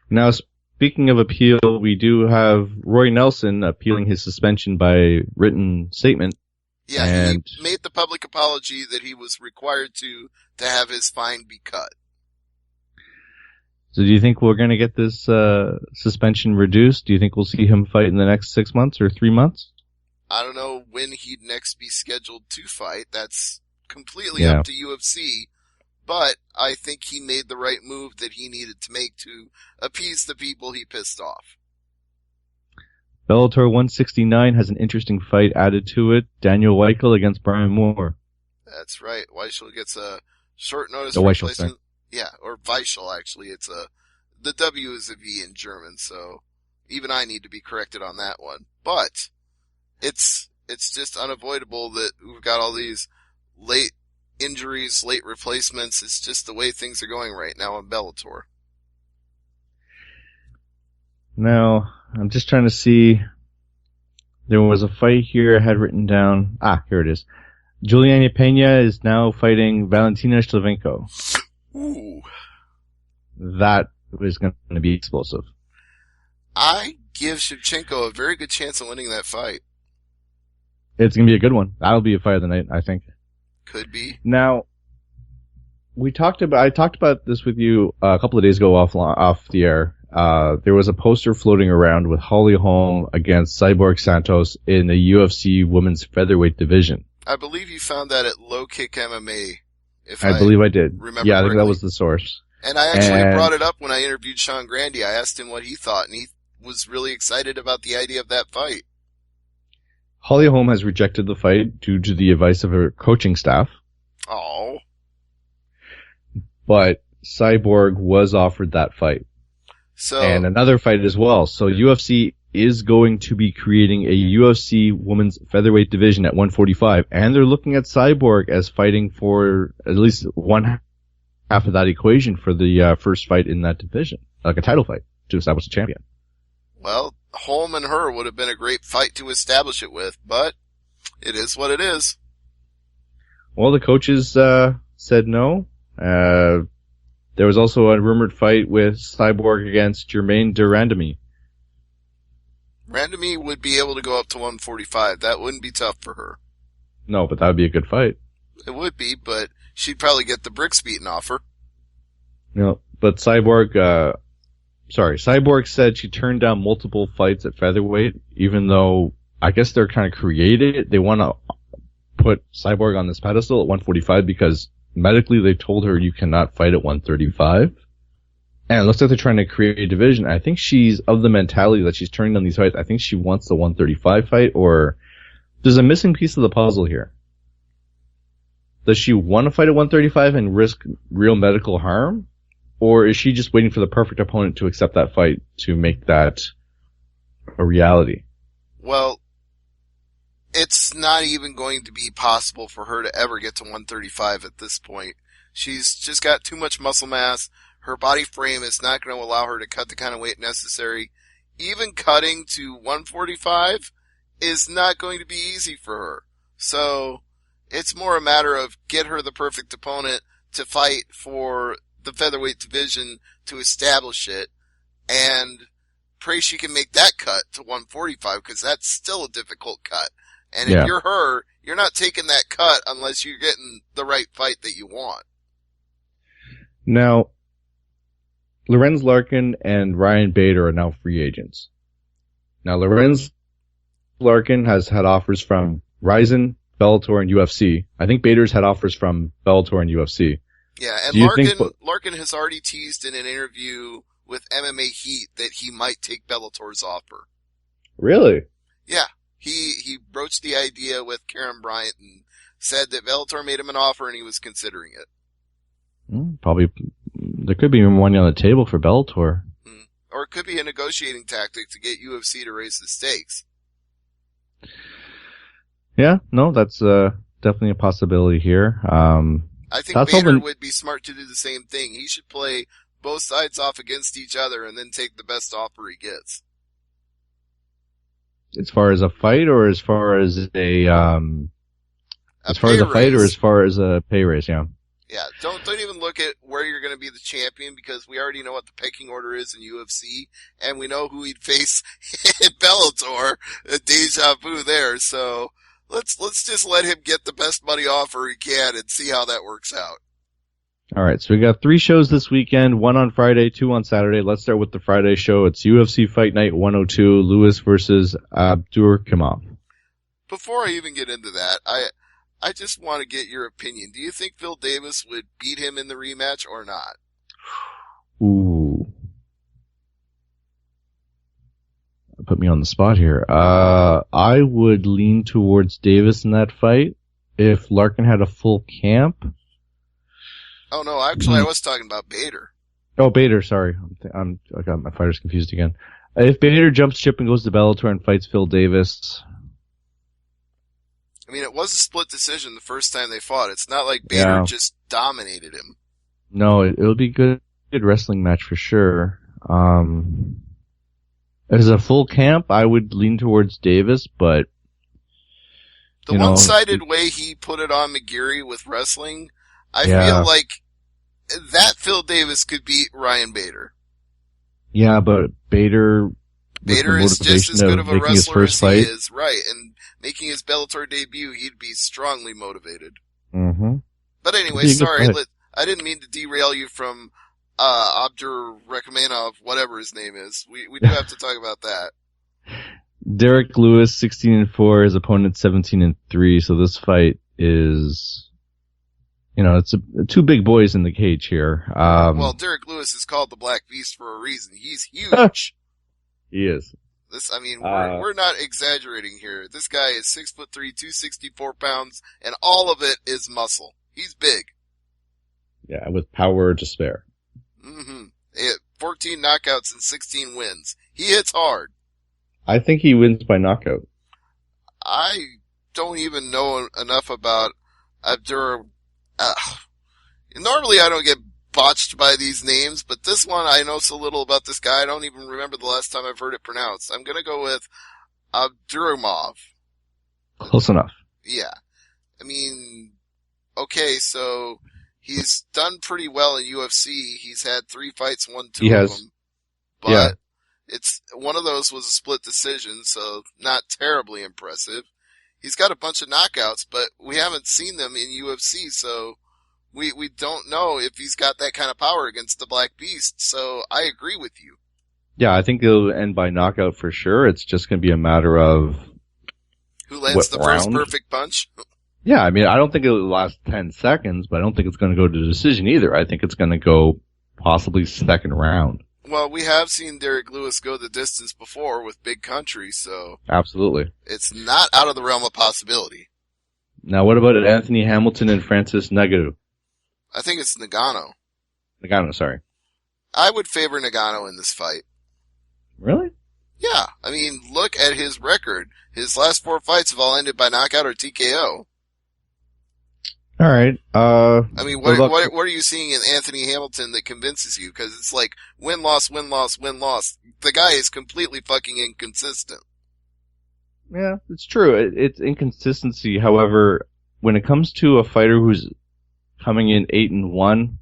Now, speaking of appeal, we do have Roy Nelson appealing his suspension by written statement. Yeah, he made the public apology that he was required to have his fine be cut. So do you think we're going to get this suspension reduced? Do you think we'll see him fight in the next 6 months or 3 months? I don't know when he'd next be scheduled to fight. That's completely up to UFC. But I think he made the right move that he needed to make to appease the people he pissed off. Bellator 169 has an interesting fight added to it. Daniel Weichel against Brian Moore. That's right. Weichel gets a short notice replacement. Yeah, or Weichel actually. The W is a V in German, so even I need to be corrected on that one. But it's just unavoidable that we've got all these late injuries, late replacements. It's just the way things are going right now in Bellator. Now, I'm just trying to see. There was a fight here I had written down. Here it is. Juliana Pena is now fighting Valentina Shlevenko. Ooh. That is going to be explosive. I give Shevchenko a very good chance of winning that fight. It's going to be a good one. That'll be a fight of the night, I think. Could be. Now, I talked about this with you a couple of days ago off the air. There was a poster floating around with Holly Holm against Cyborg Santos in the UFC women's featherweight division. I believe you found that at Low Kick MMA. I believe I did. Remember yeah, I correctly. think that was the source. And I actually brought it up when I interviewed Sean Grandy. I asked him what he thought, and he was really excited about the idea of that fight. Holly Holm has rejected the fight due to the advice of her coaching staff. Oh. But Cyborg was offered that fight. And another fight as well. So UFC is going to be creating a UFC women's featherweight division at 145, and they're looking at Cyborg as fighting for at least one half of that equation for the first fight in that division, like a title fight to establish a champion. Well, Holm and her would have been a great fight to establish it with, but it is what it is. Well, the coaches said no. There was also a rumored fight with Cyborg against Germaine de Randamie. Randamie would be able to go up to 145. That wouldn't be tough for her. No, but that would be a good fight. It would be, but she'd probably get the bricks beaten off her. No, but Cyborg said she turned down multiple fights at featherweight, even though I guess they're kind of created. They want to put Cyborg on this pedestal at 145 because medically they told her you cannot fight at 135. And it looks like they're trying to create a division. I think she's of the mentality that she's turning down these fights. I think she wants the 135 fight, or there's a missing piece of the puzzle here. Does she want to fight at 135 and risk real medical harm? Or is she just waiting for the perfect opponent to accept that fight to make that a reality? Well, it's not even going to be possible for her to ever get to 135 at this point. She's just got too much muscle mass. Her body frame is not going to allow her to cut the kind of weight necessary. Even cutting to 145 is not going to be easy for her. So it's more a matter of get her the perfect opponent to fight for the featherweight division to establish it, and pray she can make that cut to 145, because that's still a difficult cut. And if you're her, you're not taking that cut unless you're getting the right fight that you want. Now, Lorenz Larkin and Ryan Bader are now free agents. Now, Lorenz Larkin has had offers from Ryzen, Bellator, and UFC. I think Bader's had offers from Bellator and UFC. Yeah, and Larkin has already teased in an interview with MMA Heat that he might take Bellator's offer. Really? Yeah. He broached the idea with Karen Bryant and said that Bellator made him an offer and he was considering it. Probably, there could be money on the table for Bellator. Or it could be a negotiating tactic to get UFC to raise the stakes. Yeah, no, that's definitely a possibility here. I think Bader would be smart to do the same thing. He should play both sides off against each other and then take the best offer he gets. As far as a fight, or as far as a fight, or as far as a pay raise? Yeah. Yeah. Don't even look at where you're going to be the champion, because we already know what the pecking order is in UFC, and we know who he'd face in Bellator. A deja vu there. So let's just let him get the best money offer he can and see how that works out. All right, so we got 3 shows this weekend, 1 on Friday, 2 on Saturday. Let's start with the Friday show. It's UFC Fight Night 102, Lewis versus Abdurakhimov. Before I even get into that, I just want to get your opinion. Do you think Phil Davis would beat him in the rematch or not? Ooh. Put me on the spot here. I would lean towards Davis in that fight if Larkin had a full camp. Oh no, actually I was talking about Bader. Oh, Bader, sorry. I got my fighters confused again. If Bader jumps ship and goes to Bellator and fights Phil Davis. I mean, it was a split decision the first time they fought. It's not like Bader just dominated him. No, it'll be good wrestling match for sure. As a full camp, I would lean towards Davis, but the one-sided way he put it on McGeary with wrestling, I feel like that Phil Davis could beat Ryan Bader. Yeah, but Bader is just as good of a wrestler as he is, right? And making his Bellator debut, he'd be strongly motivated. Mm-hmm. But anyway, sorry, I didn't mean to derail you from Abdurakhimov, whatever his name is. We do have to talk about that. Derek Lewis, 16-4, his opponent 17-3. So this fight is, it's 2 big boys in the cage here. Well, Derek Lewis is called the Black Beast for a reason. He's huge. He is. We're not exaggerating here. This guy is 6'3", 264 pounds, and all of it is muscle. He's big. Yeah, with power to spare. Mm-hmm. 14 knockouts and 16 wins. He hits hard. I think he wins by knockout. I don't even know enough about Normally I don't get botched by these names, but this one I know so little about this guy I don't even remember the last time I've heard it pronounced. I'm gonna go with Abdurakhimov. Close enough. Yeah. I mean, okay, so he's done pretty well in UFC. He's had 3 fights, won 2 of them. But it's one of those was a split decision, so not terribly impressive. He's got a bunch of knockouts, but we haven't seen them in UFC, so we don't know if he's got that kind of power against the Black Beast. So I agree with you. Yeah, I think it'll end by knockout for sure. It's just going to be a matter of who lands the first perfect punch. Yeah, I mean, I don't think it'll last 10 seconds, but I don't think it's going to go to decision either. I think it's going to go possibly second round. Well, we have seen Derek Lewis go the distance before with Big Country, so absolutely, it's not out of the realm of possibility. Now, what about Anthony Hamilton and Francis Ngannou? I think it's Ngannou. Ngannou, sorry. I would favor Nagano in this fight. Really? Yeah, I mean, look at his record. His last 4 fights have all ended by knockout or TKO. All right. I mean, what are you seeing in Anthony Hamilton that convinces you? Because it's like win-loss, win-loss, win-loss. The guy is completely fucking inconsistent. Yeah, it's true. It's inconsistency. However, when it comes to a fighter who's coming in 8-1,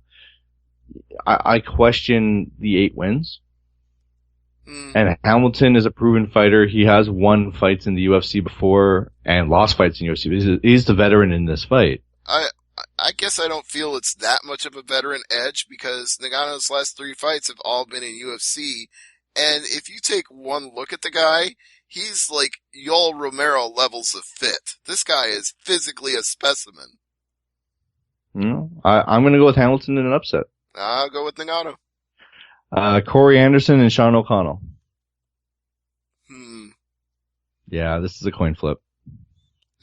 I question the 8 wins. And Hamilton is a proven fighter. He has won fights in the UFC before and lost fights in the UFC. He's the veteran in this fight. I guess I don't feel it's that much of a veteran edge because Nagano's last 3 fights have all been in UFC. And if you take one look at the guy, he's like Yoel Romero levels of fit. This guy is physically a specimen. I'm going to go with Hamilton in an upset. I'll go with Nagano. Corey Anderson and Sean O'Connell. Yeah, this is a coin flip.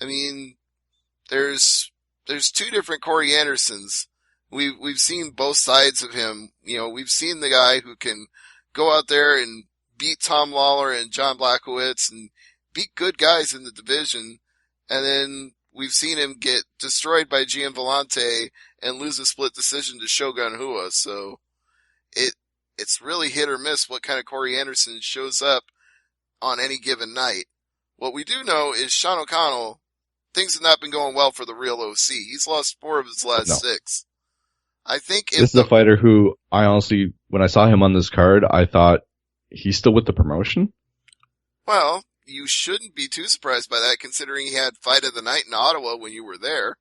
I mean, there's 2 different Corey Andersons. We've seen both sides of him. You know, we've seen the guy who can go out there and beat Tom Lawler and John Blachowicz and beat good guys in the division. And then we've seen him get destroyed by Gian Vellante and lose a split decision to Shogun Rua. So it's really hit or miss what kind of Corey Anderson shows up on any given night. What we do know is Sean O'Connell, things have not been going well for the real OC. He's lost 4 of his last 6. I think this is a fighter who I honestly, when I saw him on this card, I thought he's still with the promotion. Well, you shouldn't be too surprised by that considering he had fight of the night in Ottawa when you were there.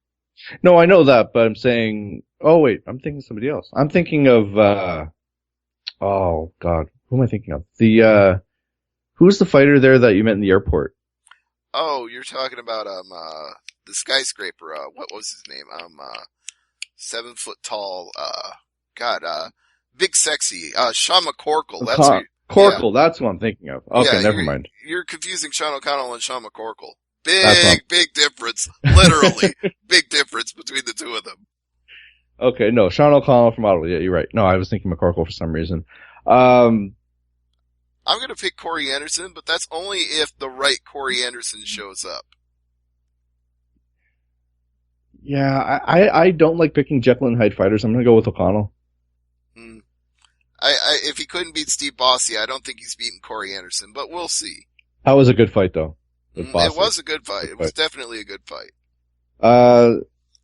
No, I know that, but I'm saying, oh wait, I'm thinking of somebody else. I'm thinking of, oh god, who am I thinking of? Who's the fighter there that you met in the airport? Oh, you're talking about, the skyscraper, what was his name? 7 foot tall, big sexy, Sean McCorkle. Corkle, that's what I'm thinking of. Okay, yeah, never mind. You're confusing Sean O'Connell and Sean McCorkle. Big difference. Literally, big difference between the 2 of them. Okay, no, Sean O'Connell from Ottawa. Yeah, you're right. No, I was thinking McCorkle for some reason. I'm gonna pick Corey Anderson, but that's only if the right Corey Anderson shows up. Yeah, I don't like picking Jekyll and Hyde fighters. I'm gonna go with O'Connell. If he couldn't beat Steve Bossy, I don't think he's beaten Corey Anderson, but we'll see. That was a good fight, though. It was a good fight. It was definitely a good fight.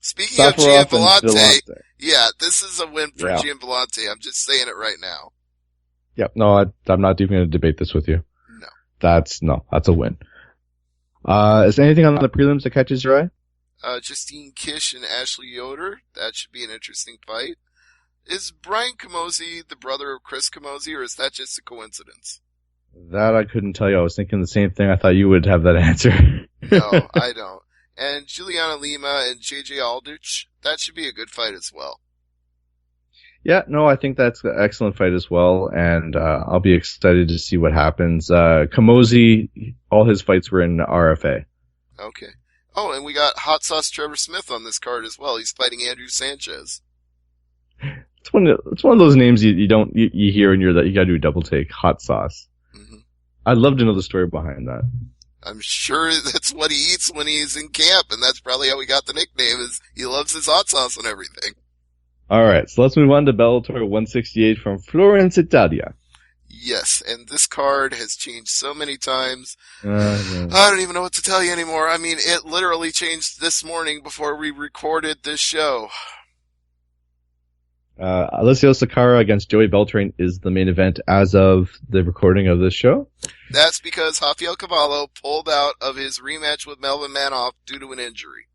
Speaking of Gian Vellante, yeah, this is a win for Gian Vellante. I'm just saying it right now. Yep. No, I'm not even going to debate this with you. No. That's a win. Is there anything on the prelims that catches your eye? Justine Kish and Ashley Yoder. That should be an interesting fight. Is Brian Camozzi the brother of Chris Camozzi, or is that just a coincidence? That I couldn't tell you. I was thinking the same thing. I thought you would have that answer. No, I don't. And Juliana Lima and JJ Aldrich. That should be a good fight as well. Yeah, no, I think that's an excellent fight as well, and I'll be excited to see what happens. Camozzi, all his fights were in RFA. Okay. Oh, and we got Hot Sauce Trevor Smith on this card as well. He's fighting Andrew Sanchez. It's one of those names you hear and you gotta do a double take. Hot Sauce. Mm-hmm. I'd love to know the story behind that. I'm sure that's what he eats when he's in camp, and that's probably how he got the nickname, is he loves his hot sauce and everything. Alright, so let's move on to Bellator 168 from Florence, Italia. Yes, and this card has changed so many times. Yeah. I don't even know what to tell you anymore. I mean, it literally changed this morning before we recorded this show. Alessio Sakara against Joey Beltran is the main event as of the recording of this show. That's because Rafael Cavallo pulled out of his rematch with Melvin Manoff due to an injury.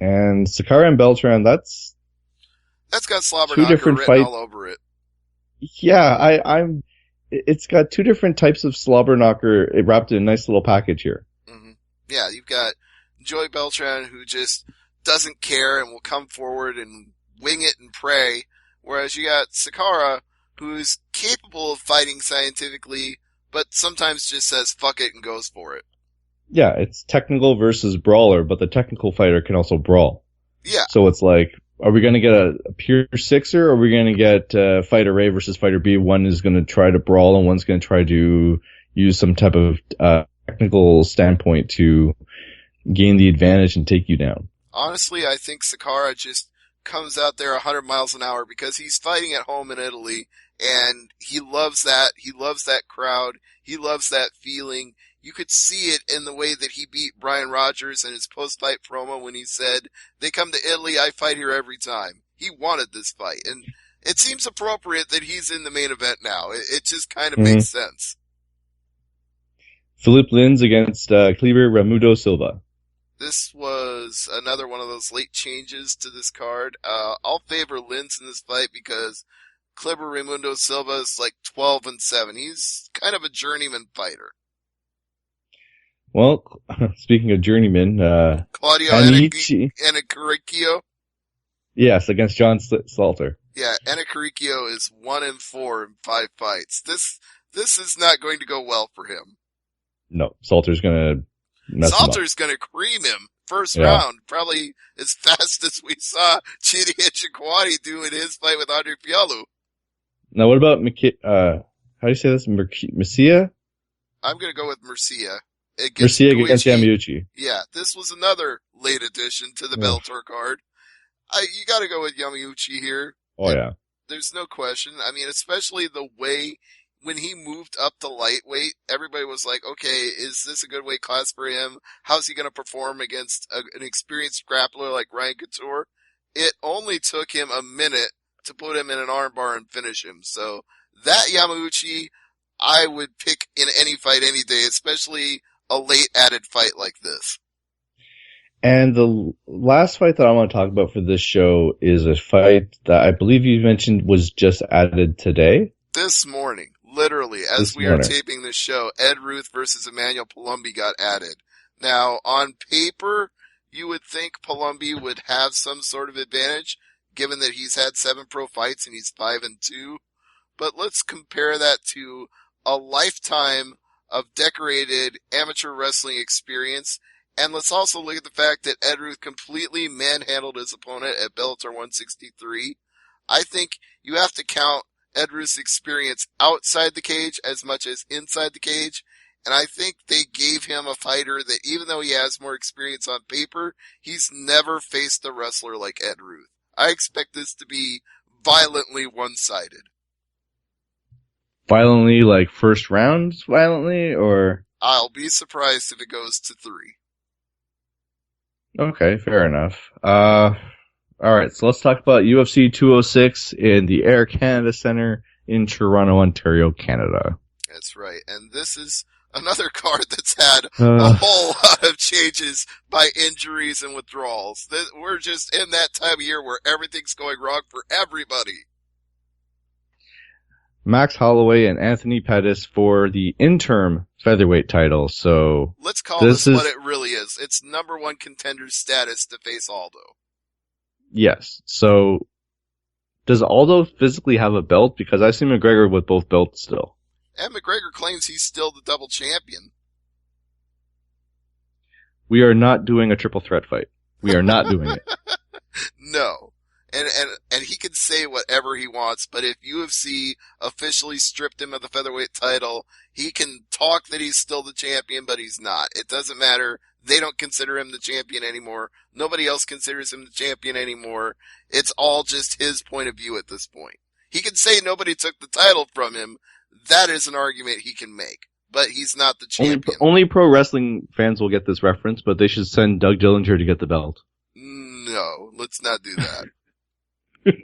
And Sakara and Beltran, that's got slobber knocker written all over it. Yeah, it's got 2 different types of slobber knocker wrapped in a nice little package here. Mm-hmm. Yeah, you've got Joey Beltran, who just doesn't care and will come forward and wing it and pray, whereas you got Sakara, who's capable of fighting scientifically, but sometimes just says fuck it and goes for it. Yeah, it's technical versus brawler, but the technical fighter can also brawl. Yeah. So it's like, are we going to get a pure sixer, or are we going to get Fighter A versus Fighter B? One is going to try to brawl, and one's going to try to use some type of technical standpoint to gain the advantage and take you down. Honestly, I think Sakara just comes out there 100 miles an hour because he's fighting at home in Italy, and he loves that. He loves that crowd. He loves that feeling. You could see it in the way that he beat Brian Rogers in his post-fight promo when he said, "They come to Italy, I fight here every time." He wanted this fight, and it seems appropriate that he's in the main event now. It just kind of makes sense. Philippe Lins against Kleber Ramudo Silva. This was another one of those late changes to this card. I'll favor Lins in this fight because Kleber Raimundo Silva is like 12-7. He's kind of a journeyman fighter. Well, speaking of journeyman, Claudio Anacaricchio. Yes, against John Salter. Yeah, Anacaricchio is 1-4 in 5 fights. This is not going to go well for him. No, Salter's gonna mess Salter's gonna cream him first round, probably as fast as we saw Chidi Hinchakwadi do in his fight with Andre Fialho. Now, what about how do you say this? Murcia? I'm gonna go with Murcia. Murcia against Yamauchi. Yeah, this was another late addition to the Bellator card. You gotta go with Yamauchi here. Oh, yeah. There's no question. I mean, especially the way when he moved up to lightweight, everybody was like, okay, is this a good weight class for him? How's he going to perform against an experienced grappler like Ryan Couture? It only took him a minute to put him in an armbar and finish him. So that Yamauchi, I would pick in any fight any day, especially a late added fight like this. And the last fight that I want to talk about for this show is a fight that I believe you mentioned was just added today. This morning, literally, as we are taping this show, Ed Ruth versus Emmanuel Palumbi got added. Now, on paper, you would think Palumbi would have some sort of advantage, given that he's had 7 pro fights and he's 5-2. But let's compare that to a lifetime of decorated amateur wrestling experience. And let's also look at the fact that Ed Ruth completely manhandled his opponent at Bellator 163. I think you have to count Ed Ruth's experience outside the cage as much as inside the cage. And I think they gave him a fighter that even though he has more experience on paper, he's never faced a wrestler like Ed Ruth. I expect this to be violently one-sided. Violently, like first round violently, or? I'll be surprised if it goes to 3. Okay, fair enough. Alright, so let's talk about UFC 206 in the Air Canada Centre in Toronto, Ontario, Canada. That's right, and this is another card that's had a whole lot of changes by injuries and withdrawals. We're just in that time of year where everything's going wrong for everybody. Max Holloway and Anthony Pettis for the interim featherweight title. So let's call this what it really is. It's number 1 contender status to face Aldo. Yes. So does Aldo physically have a belt? Because I see McGregor with both belts still. And McGregor claims he's still the double champion. We are not doing a triple threat fight. We are not doing it. No. And he can say whatever he wants, but if UFC officially stripped him of the featherweight title, he can talk that he's still the champion, but he's not. It doesn't matter. They don't consider him the champion anymore. Nobody else considers him the champion anymore. It's all just his point of view at this point. He can say nobody took the title from him. That is an argument he can make, but he's not the champion. Only pro wrestling fans will get this reference, but they should send Doug Dillinger to get the belt. No, let's not do that. And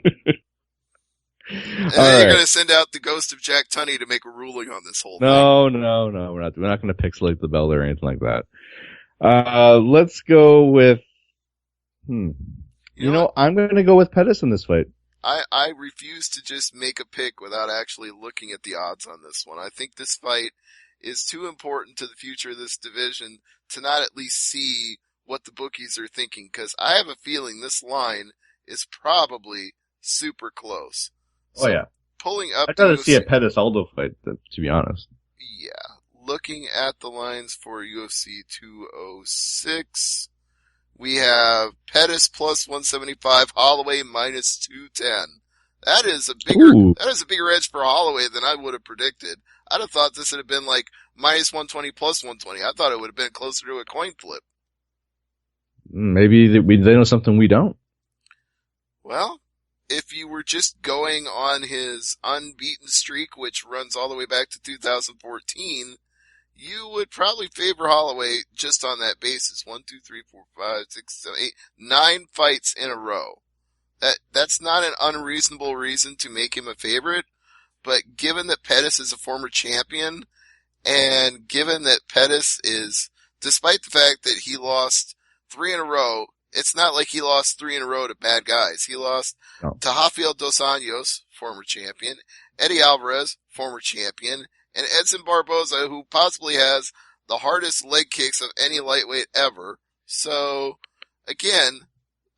then you're going to send out the ghost of Jack Tunney to make a ruling on this whole thing. No, we're not going to pixelate the belt or anything like that. Let's go with, I'm going to go with Pettis in this fight. I refuse to just make a pick without actually looking at the odds on this one. I think this fight is too important to the future of this division to not at least see what the bookies are thinking, because I have a feeling this line is probably super close. So yeah. Pulling up. I'd rather see a Pettis Aldo fight, to be honest. Yeah. Looking at the lines for UFC 206, We have Pettis plus 175, Holloway minus 210. That is a bigger edge for Holloway than I would have predicted. I'd have thought this would have been like minus 120 plus 120. I thought it would have been closer to a coin flip. Maybe they know something we don't. Well, if you were just going on his unbeaten streak, which runs all the way back to 2014, you would probably favor Holloway just on that basis. 1, 2, 3, 4, 5, 6, 7, 8, 9 fights in a row. That's not an unreasonable reason to make him a favorite, but given that Pettis is a former champion, and given that Pettis is, despite the fact that he lost 3 in a row, it's not like he lost 3 in a row to bad guys. He lost to Rafael Dos Anjos, former champion, Eddie Alvarez, former champion, and Edson Barboza, who possibly has the hardest leg kicks of any lightweight ever. So, again,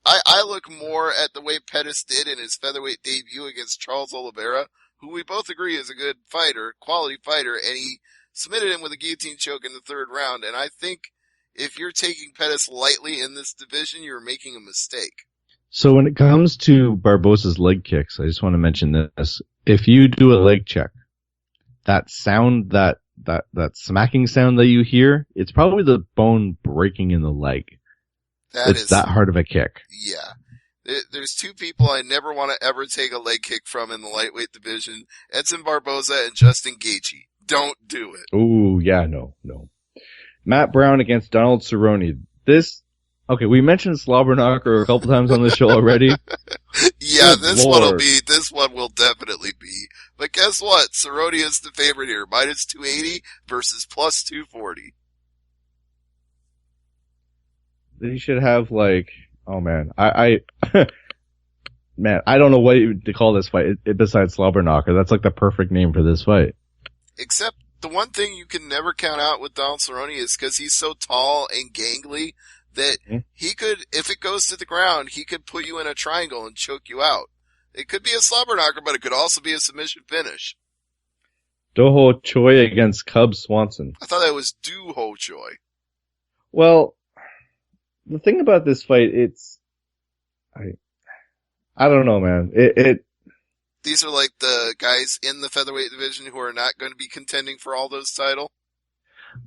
I look more at the way Pettis did in his featherweight debut against Charles Oliveira, who we both agree is a good fighter, quality fighter, and he submitted him with a guillotine choke in the 3rd round. And I think if you're taking Pettis lightly in this division, you're making a mistake. So when it comes to Barboza's leg kicks, I just want to mention this. If you do a leg check, that sound, that smacking sound that you hear, it's probably the bone breaking in the leg. It's that hard of a kick. Yeah. There's 2 people I never want to ever take a leg kick from in the lightweight division. Edson Barboza and Justin Gaethje. Don't do it. Oh, yeah, no. Matt Brown against Donald Cerrone. Okay, we mentioned Slobberknocker a couple times on this show already. Yeah, this one will definitely be. But guess what? Cerrone is the favorite here. Minus 280 versus plus 240. He should have oh man, man, I don't know what to call this fight besides Slobberknocker. That's like the perfect name for this fight. Except the one thing you can never count out with Donald Cerrone is because he's so tall and gangly that he could, if it goes to the ground, he could put you in a triangle and choke you out. It could be a Slobberknocker, but it could also be a submission finish. Doho Choi against Cub Swanson. I thought that was Do-Ho Choi. Well, the thing about this fight, I don't know, man. These are like the guys in the featherweight division who are not going to be contending for all those titles.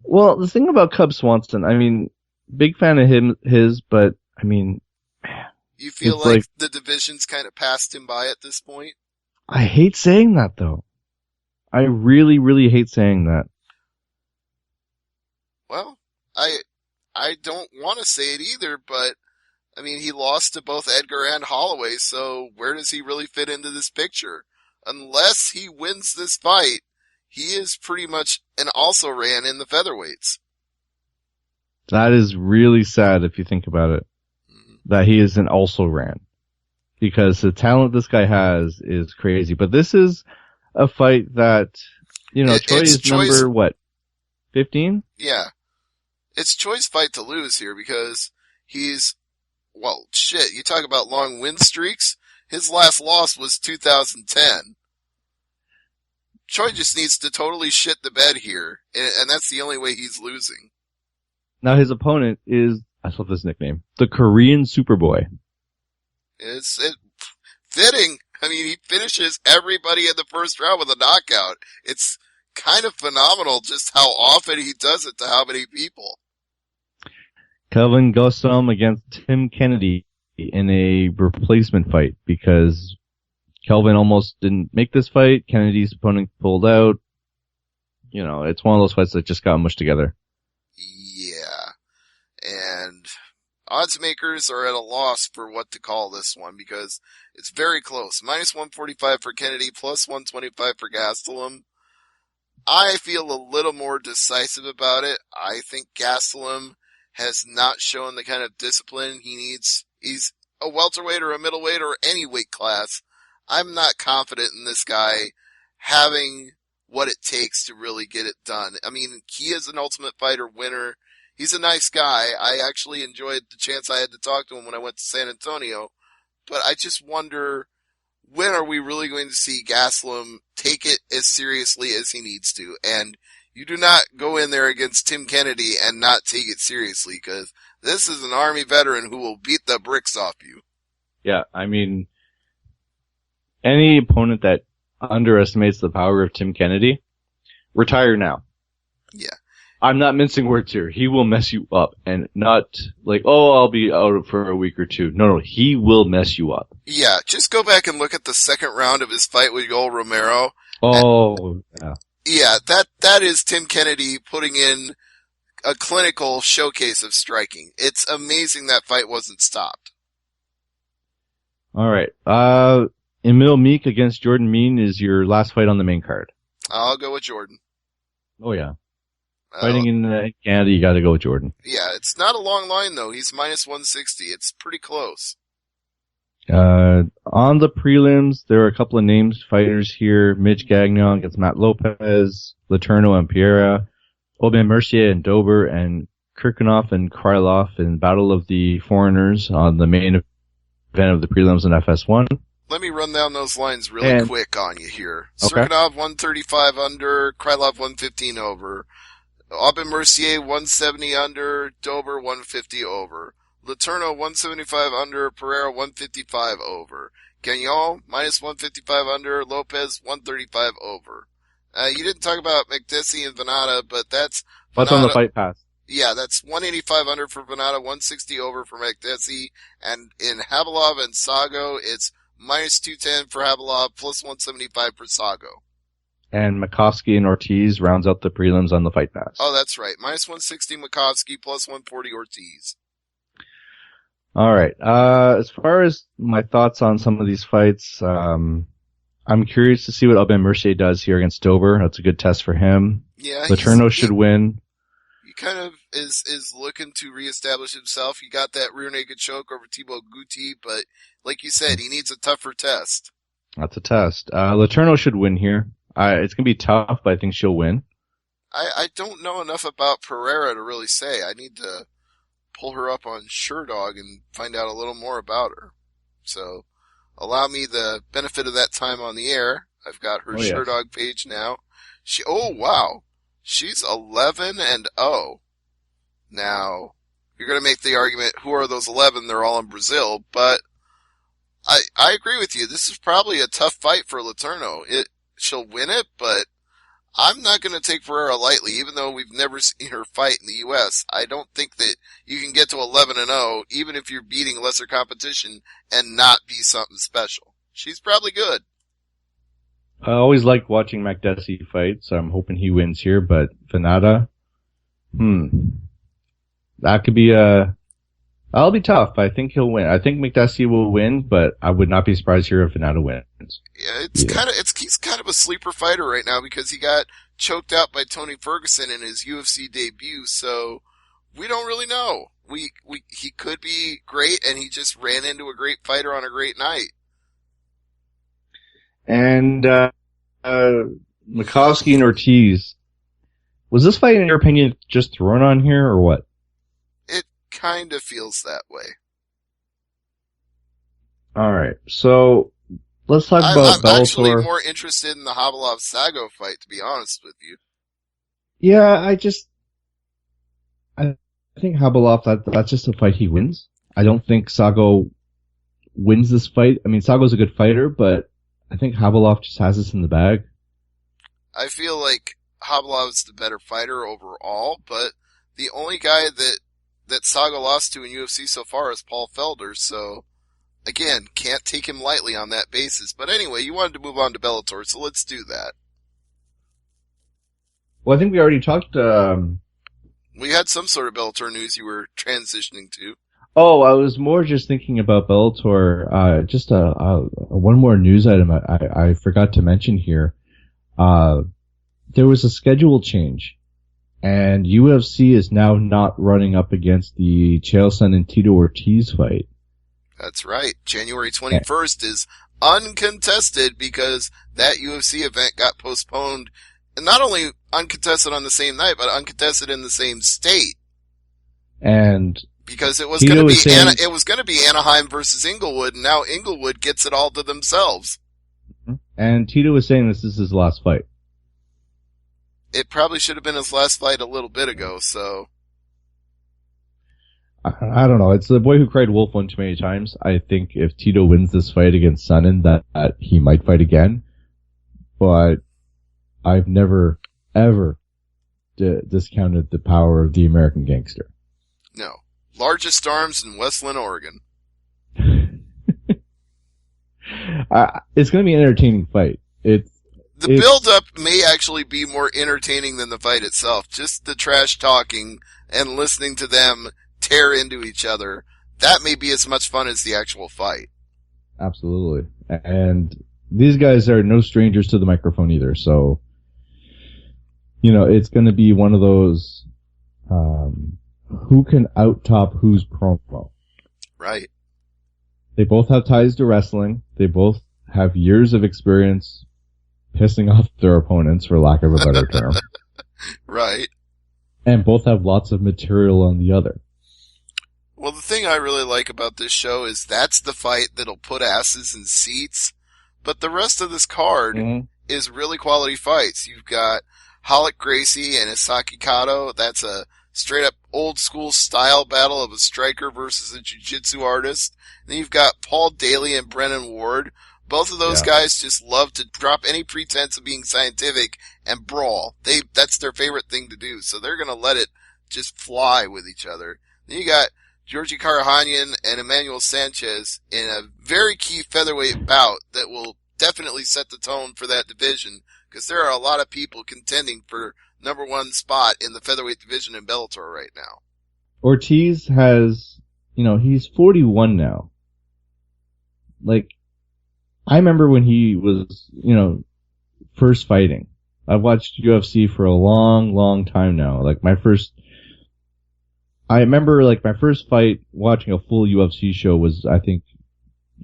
Well, the thing about Cub Swanson, I mean, big fan of his, but I mean, you feel like the division's kind of passed him by at this point? I hate saying that though. I really, really hate saying that. Well, I don't want to say it either, but I mean, he lost to both Edgar and Holloway, so where does he really fit into this picture? Unless he wins this fight, he is pretty much an also-ran in the featherweights. That is really sad if you think about it. That he is an also-ran. Because the talent this guy has is crazy. But this is a fight that, Choi is number, what, 15? Yeah. It's Choi's fight to lose here because he's, well, shit, you talk about long win streaks. His last loss was 2010. Choi just needs to totally shit the bed here, and that's the only way he's losing. Now his opponent is, I love this nickname, the Korean Superboy. It's fitting. I mean, he finishes everybody in the first round with a knockout. It's kind of phenomenal just how often he does it to how many people. Kelvin Gastelum against Tim Kennedy in a replacement fight because Kelvin almost didn't make this fight. Kennedy's opponent pulled out. It's one of those fights that just got mushed together. Yeah. And odds makers are at a loss for what to call this one because it's very close. Minus 145 for Kennedy, plus 125 for Gastelum. I feel a little more decisive about it. I think Gastelum has not shown the kind of discipline he needs. He's a welterweight or a middleweight or any weight class. I'm not confident in this guy having what it takes to really get it done. I mean, he is an Ultimate Fighter winner. He's a nice guy. I actually enjoyed the chance I had to talk to him when I went to San Antonio. But I just wonder, when are we really going to see Gastelum take it as seriously as he needs to? And you do not go in there against Tim Kennedy and not take it seriously, because This is an Army veteran who will beat the bricks off you. Yeah, I mean, any opponent that underestimates the power of Tim Kennedy, retire now. Yeah. I'm not mincing words here. He will mess you up, and not like, oh, I'll be out for a week or two. No, he will mess you up. Yeah, just go back and look at the second round of his fight with Yoel Romero. Oh, yeah. Yeah, that is Tim Kennedy putting in a clinical showcase of striking. It's amazing that fight wasn't stopped. All right. Emil Meek against Jordan Mein is your last fight on the main card. I'll go with Jordan. Oh, yeah. Fighting in Canada, you gotta go with Jordan. Yeah, it's not a long line though. He's minus 160. It's pretty close. On the prelims, there are a couple of names fighters here. Mitch Gagnon against Matt Lopez, Letourneau and Pereira, Aubin Mercier and Dober, and Kirkunov and Krylov in Battle of the Foreigners on the main event of the prelims in FS1. Let me run down those lines really quick on you here. Okay. Kirkunov 135 under, Krylov 115 over. Aubin Mercier 170 under, Dober 150 over. Letourneau 175 under, Pereira 155 over. Gagnon minus 155 under, Lopez 135 over. You didn't talk about Makdessi and Venata, but that's on the Fight Pass. Yeah, that's 185 under for Venata, 160 over for Makdessi, and in Habilov and Sago, it's minus 210 for Habilov, plus 175 for Sago. And Makovsky and Ortiz rounds out the prelims on the Fight Pass. Oh, that's right. Minus 160 Makovsky, plus 140 Ortiz. All right. As far as my thoughts on some of these fights, I'm curious to see what Aubin Mercier does here against Dober. That's a good test for him. Yeah. Letourneau should win. He kind of is looking to reestablish himself. He got that rear naked choke over Thibaut Gouti, but like you said, he needs a tougher test. That's a test. Letourneau should win here. It's going to be tough, but I think she'll win. I don't know enough about Pereira to really say. I need to pull her up on SureDog and find out a little more about her. So allow me the benefit of that time on the air. I've got her SureDog page now. Wow. She's 11-0. Now, you're going to make the argument, who are those 11? They're all in Brazil, but I agree with you. This is probably a tough fight for Letourneau. She'll win it, but I'm not going to take Pereira lightly, even though we've never seen her fight in the U.S. I don't think that you can get to 11-0, even if you're beating lesser competition, and not be something special. She's probably good. I always like watching Makdessi fight, so I'm hoping he wins here, but Venata, that could be that'll be tough. I think he'll win. I think Makdessi will win, but I would not be surprised here if Venata wins. Yeah, he's kind of a sleeper fighter right now because he got choked out by Tony Ferguson in his UFC debut, so we don't really know. He could be great, and he just ran into a great fighter on a great night. And Makovsky and Ortiz, was this fight, in your opinion, just thrown on here, or what? It kind of feels that way. All right, so let's talk about Bellator. I'm actually more interested in the Habilov-Sago fight, to be honest with you. Yeah, I think Habilov, that's just a fight he wins. I don't think Sago wins this fight. I mean, Sago's a good fighter, but I think Habilov just has this in the bag. I feel like Habilov's the better fighter overall, but the only guy that Sago lost to in UFC so far is Paul Felder, so again, can't take him lightly on that basis. But anyway, you wanted to move on to Bellator, so let's do that. Well, I think we already talked, we had some sort of Bellator news you were transitioning to. Oh, I was more just thinking about Bellator. Just one more news item I forgot to mention here. There was a schedule change, and UFC is now not running up against the Chaelson and Tito Ortiz fight. That's right. January 21st is uncontested because that UFC event got postponed, and not only uncontested on the same night, but uncontested in the same state. And because it was going to be Anaheim versus Inglewood, and now Inglewood gets it all to themselves. And Tito was saying this is his last fight. It probably should have been his last fight a little bit ago, so. I don't know. It's the boy who cried wolf one too many times. I think if Tito wins this fight against Sonnen, that he might fight again. But I've never, ever discounted the power of the American gangster. No. Largest arms in Westland, Oregon. It's going to be an entertaining fight. The build-up may actually be more entertaining than the fight itself. Just the trash talking and listening to them tear into each other. That may be as much fun as the actual fight. Absolutely. And these guys are no strangers to the microphone either. So, it's going to be one of those, who can out-top whose promo. Right. They both have ties to wrestling. They both have years of experience pissing off their opponents, for lack of a better term. Right. And both have lots of material on the other. Well, the thing I really like about this show is that's the fight that'll put asses in seats. But the rest of this card is really quality fights. You've got Holic Gracie and Isaki Kato. That's a straight up old school style battle of a striker versus a jiu-jitsu artist. And then you've got Paul Daly and Brennan Ward. Both of those guys just love to drop any pretense of being scientific and brawl. That's their favorite thing to do. So they're going to let it just fly with each other. Then you got Georgi Karahanyan and Emmanuel Sanchez in a very key featherweight bout that will definitely set the tone for that division, because there are a lot of people contending for number one spot in the featherweight division in Bellator right now. Ortiz has, he's 41 now. Like, I remember when he was, first fighting. I've watched UFC for a long, long time now. I remember my first fight watching a full UFC show was, I think,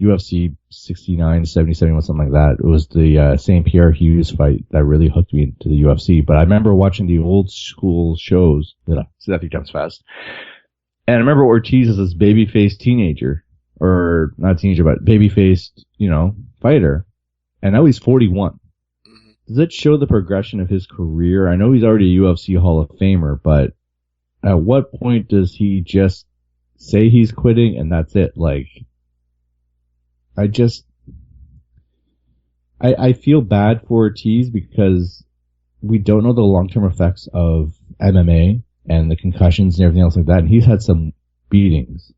UFC 69, 70, 71, something like that. It was the St. Pierre Hughes fight that really hooked me into the UFC. But I remember watching the old school shows. See that 3 times fast. And I remember Ortiz as this baby-faced teenager, or not teenager, but baby-faced, fighter. And now he's 41. Mm-hmm. Does it show the progression of his career? I know he's already a UFC Hall of Famer, but at what point does he just say he's quitting and that's it? I feel bad for Ortiz because we don't know the long-term effects of MMA and the concussions and everything else like that. And he's had some beatings.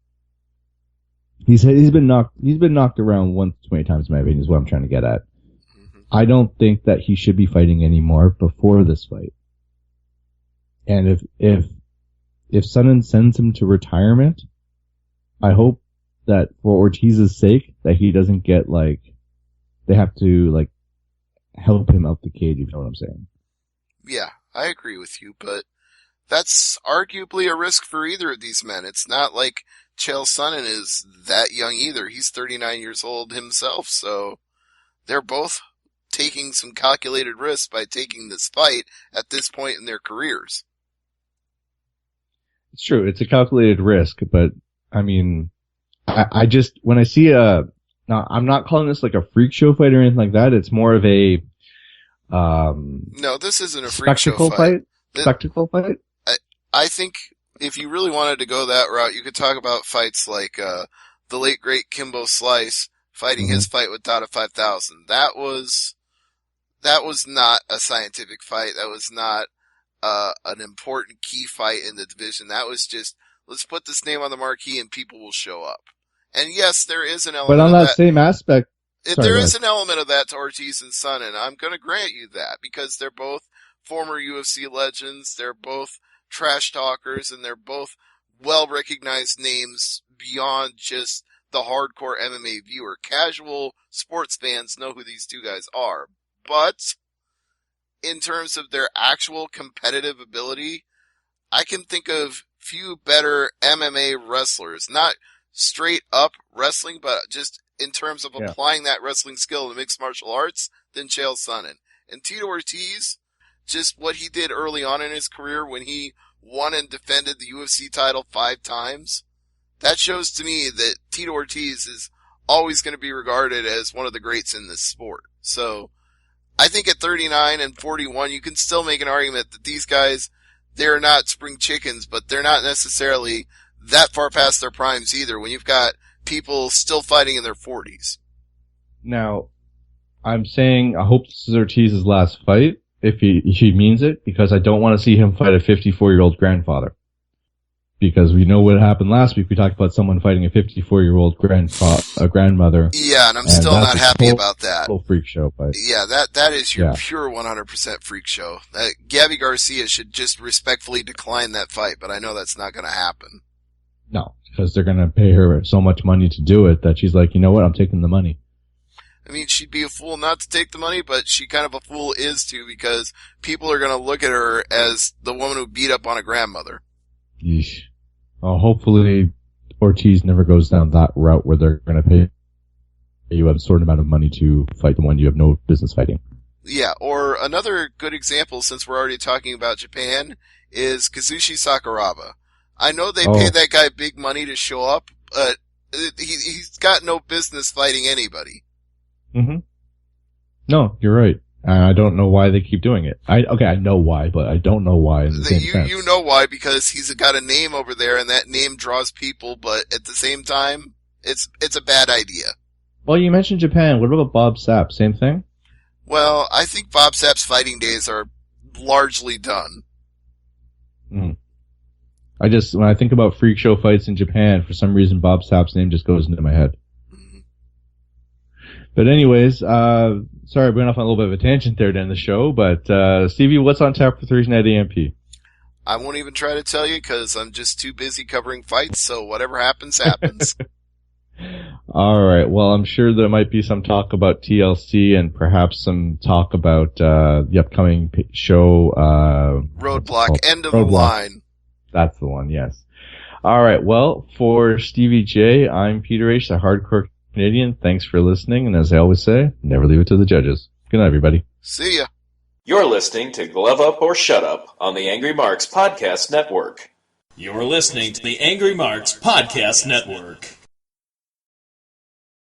He's been knocked around one too many times, in my opinion, is what I'm trying to get at. Mm-hmm. I don't think that he should be fighting anymore before this fight. And if Sonnen sends him to retirement, I hope that for Ortiz's sake, that he doesn't get they have to help him out the cage, if you know what I'm saying. Yeah, I agree with you, but that's arguably a risk for either of these men. It's not like Chael Sonnen is that young either. He's 39 years old himself, so they're both taking some calculated risks by taking this fight at this point in their careers. It's true. It's a calculated risk, but I mean, I just, when I see now I'm not calling this a freak show fight or anything like that. It's more of a, no, this isn't a freak show fight. Spectacle fight? I think if you really wanted to go that route, you could talk about fights like, the late great Kimbo Slice fighting his fight with Dada 5000. That was not a scientific fight. That was not, an important key fight in the division. That was just, let's put this name on the marquee and people will show up. And yes, there is an element but on of that same aspect, there is an element of that to Ortiz and Sonnen. I'm going to grant you that because they're both former UFC legends. They're both trash talkers and they're both well-recognized names beyond just the hardcore MMA viewer. Casual sports fans know who these two guys are. But in terms of their actual competitive ability, I can think of few better MMA wrestlers, not straight up wrestling, but just in terms of applying that wrestling skill to mixed martial arts than Chael Sonnen. And Tito Ortiz, just what he did early on in his career when he won and defended the UFC title 5 times, that shows to me that Tito Ortiz is always going to be regarded as one of the greats in this sport. So I think at 39 and 41, you can still make an argument that these guys, they're not spring chickens, but they're not necessarily that far past their primes either, when you've got people still fighting in their 40s. Now, I'm saying I hope this is Ortiz's last fight, if he means it, because I don't want to see him fight a 54-year-old grandfather. Because we know what happened last week. We talked about someone fighting a 54-year-old grandmother. Yeah, and I'm still not happy about that. Total freak show fight. Yeah, that is your pure 100% freak show. Gabby Garcia should just respectfully decline that fight, but I know that's not going to happen. No, because they're going to pay her so much money to do it that she's like, you know what, I'm taking the money. I mean, she'd be a fool not to take the money, but she kind of a fool is too, because people are going to look at her as the woman who beat up on a grandmother. Yeesh. Well, hopefully Ortiz never goes down that route where they're going to pay you a certain amount of money to fight the one you have no business fighting. Yeah, or another good example, since we're already talking about Japan, is Kazushi Sakuraba. I know they paid that guy big money to show up, but he's got no business fighting anybody. Mm-hmm. No, you're right. I don't know why they keep doing it. I know why, but I don't know why in the same sense. You know why, because he's got a name over there, and that name draws people, but at the same time, it's a bad idea. Well, you mentioned Japan. What about Bob Sapp? Same thing? Well, I think Bob Sapp's fighting days are largely done. Mm. When I think about freak show fights in Japan, for some reason Bob Sapp's name just goes into my head. Mm-hmm. But anyways, sorry, we went off on a little bit of a tangent there to end the show, but Stevie, what's on tap for Thursday Night AMP? I won't even try to tell you because I'm just too busy covering fights, so whatever happens, happens. Alright, well, I'm sure there might be some talk about TLC and perhaps some talk about the upcoming show. Roadblock, end of the line. That's the one, yes. Alright, well, for Stevie J, I'm Peter H., the hardcore Canadian. Thanks for listening, and as I always say, never leave it to the judges. Good night, everybody. See ya. You're listening to Glove Up or Shut Up on the Angry Marks Podcast Network. You're listening to the Angry Marks Podcast Network.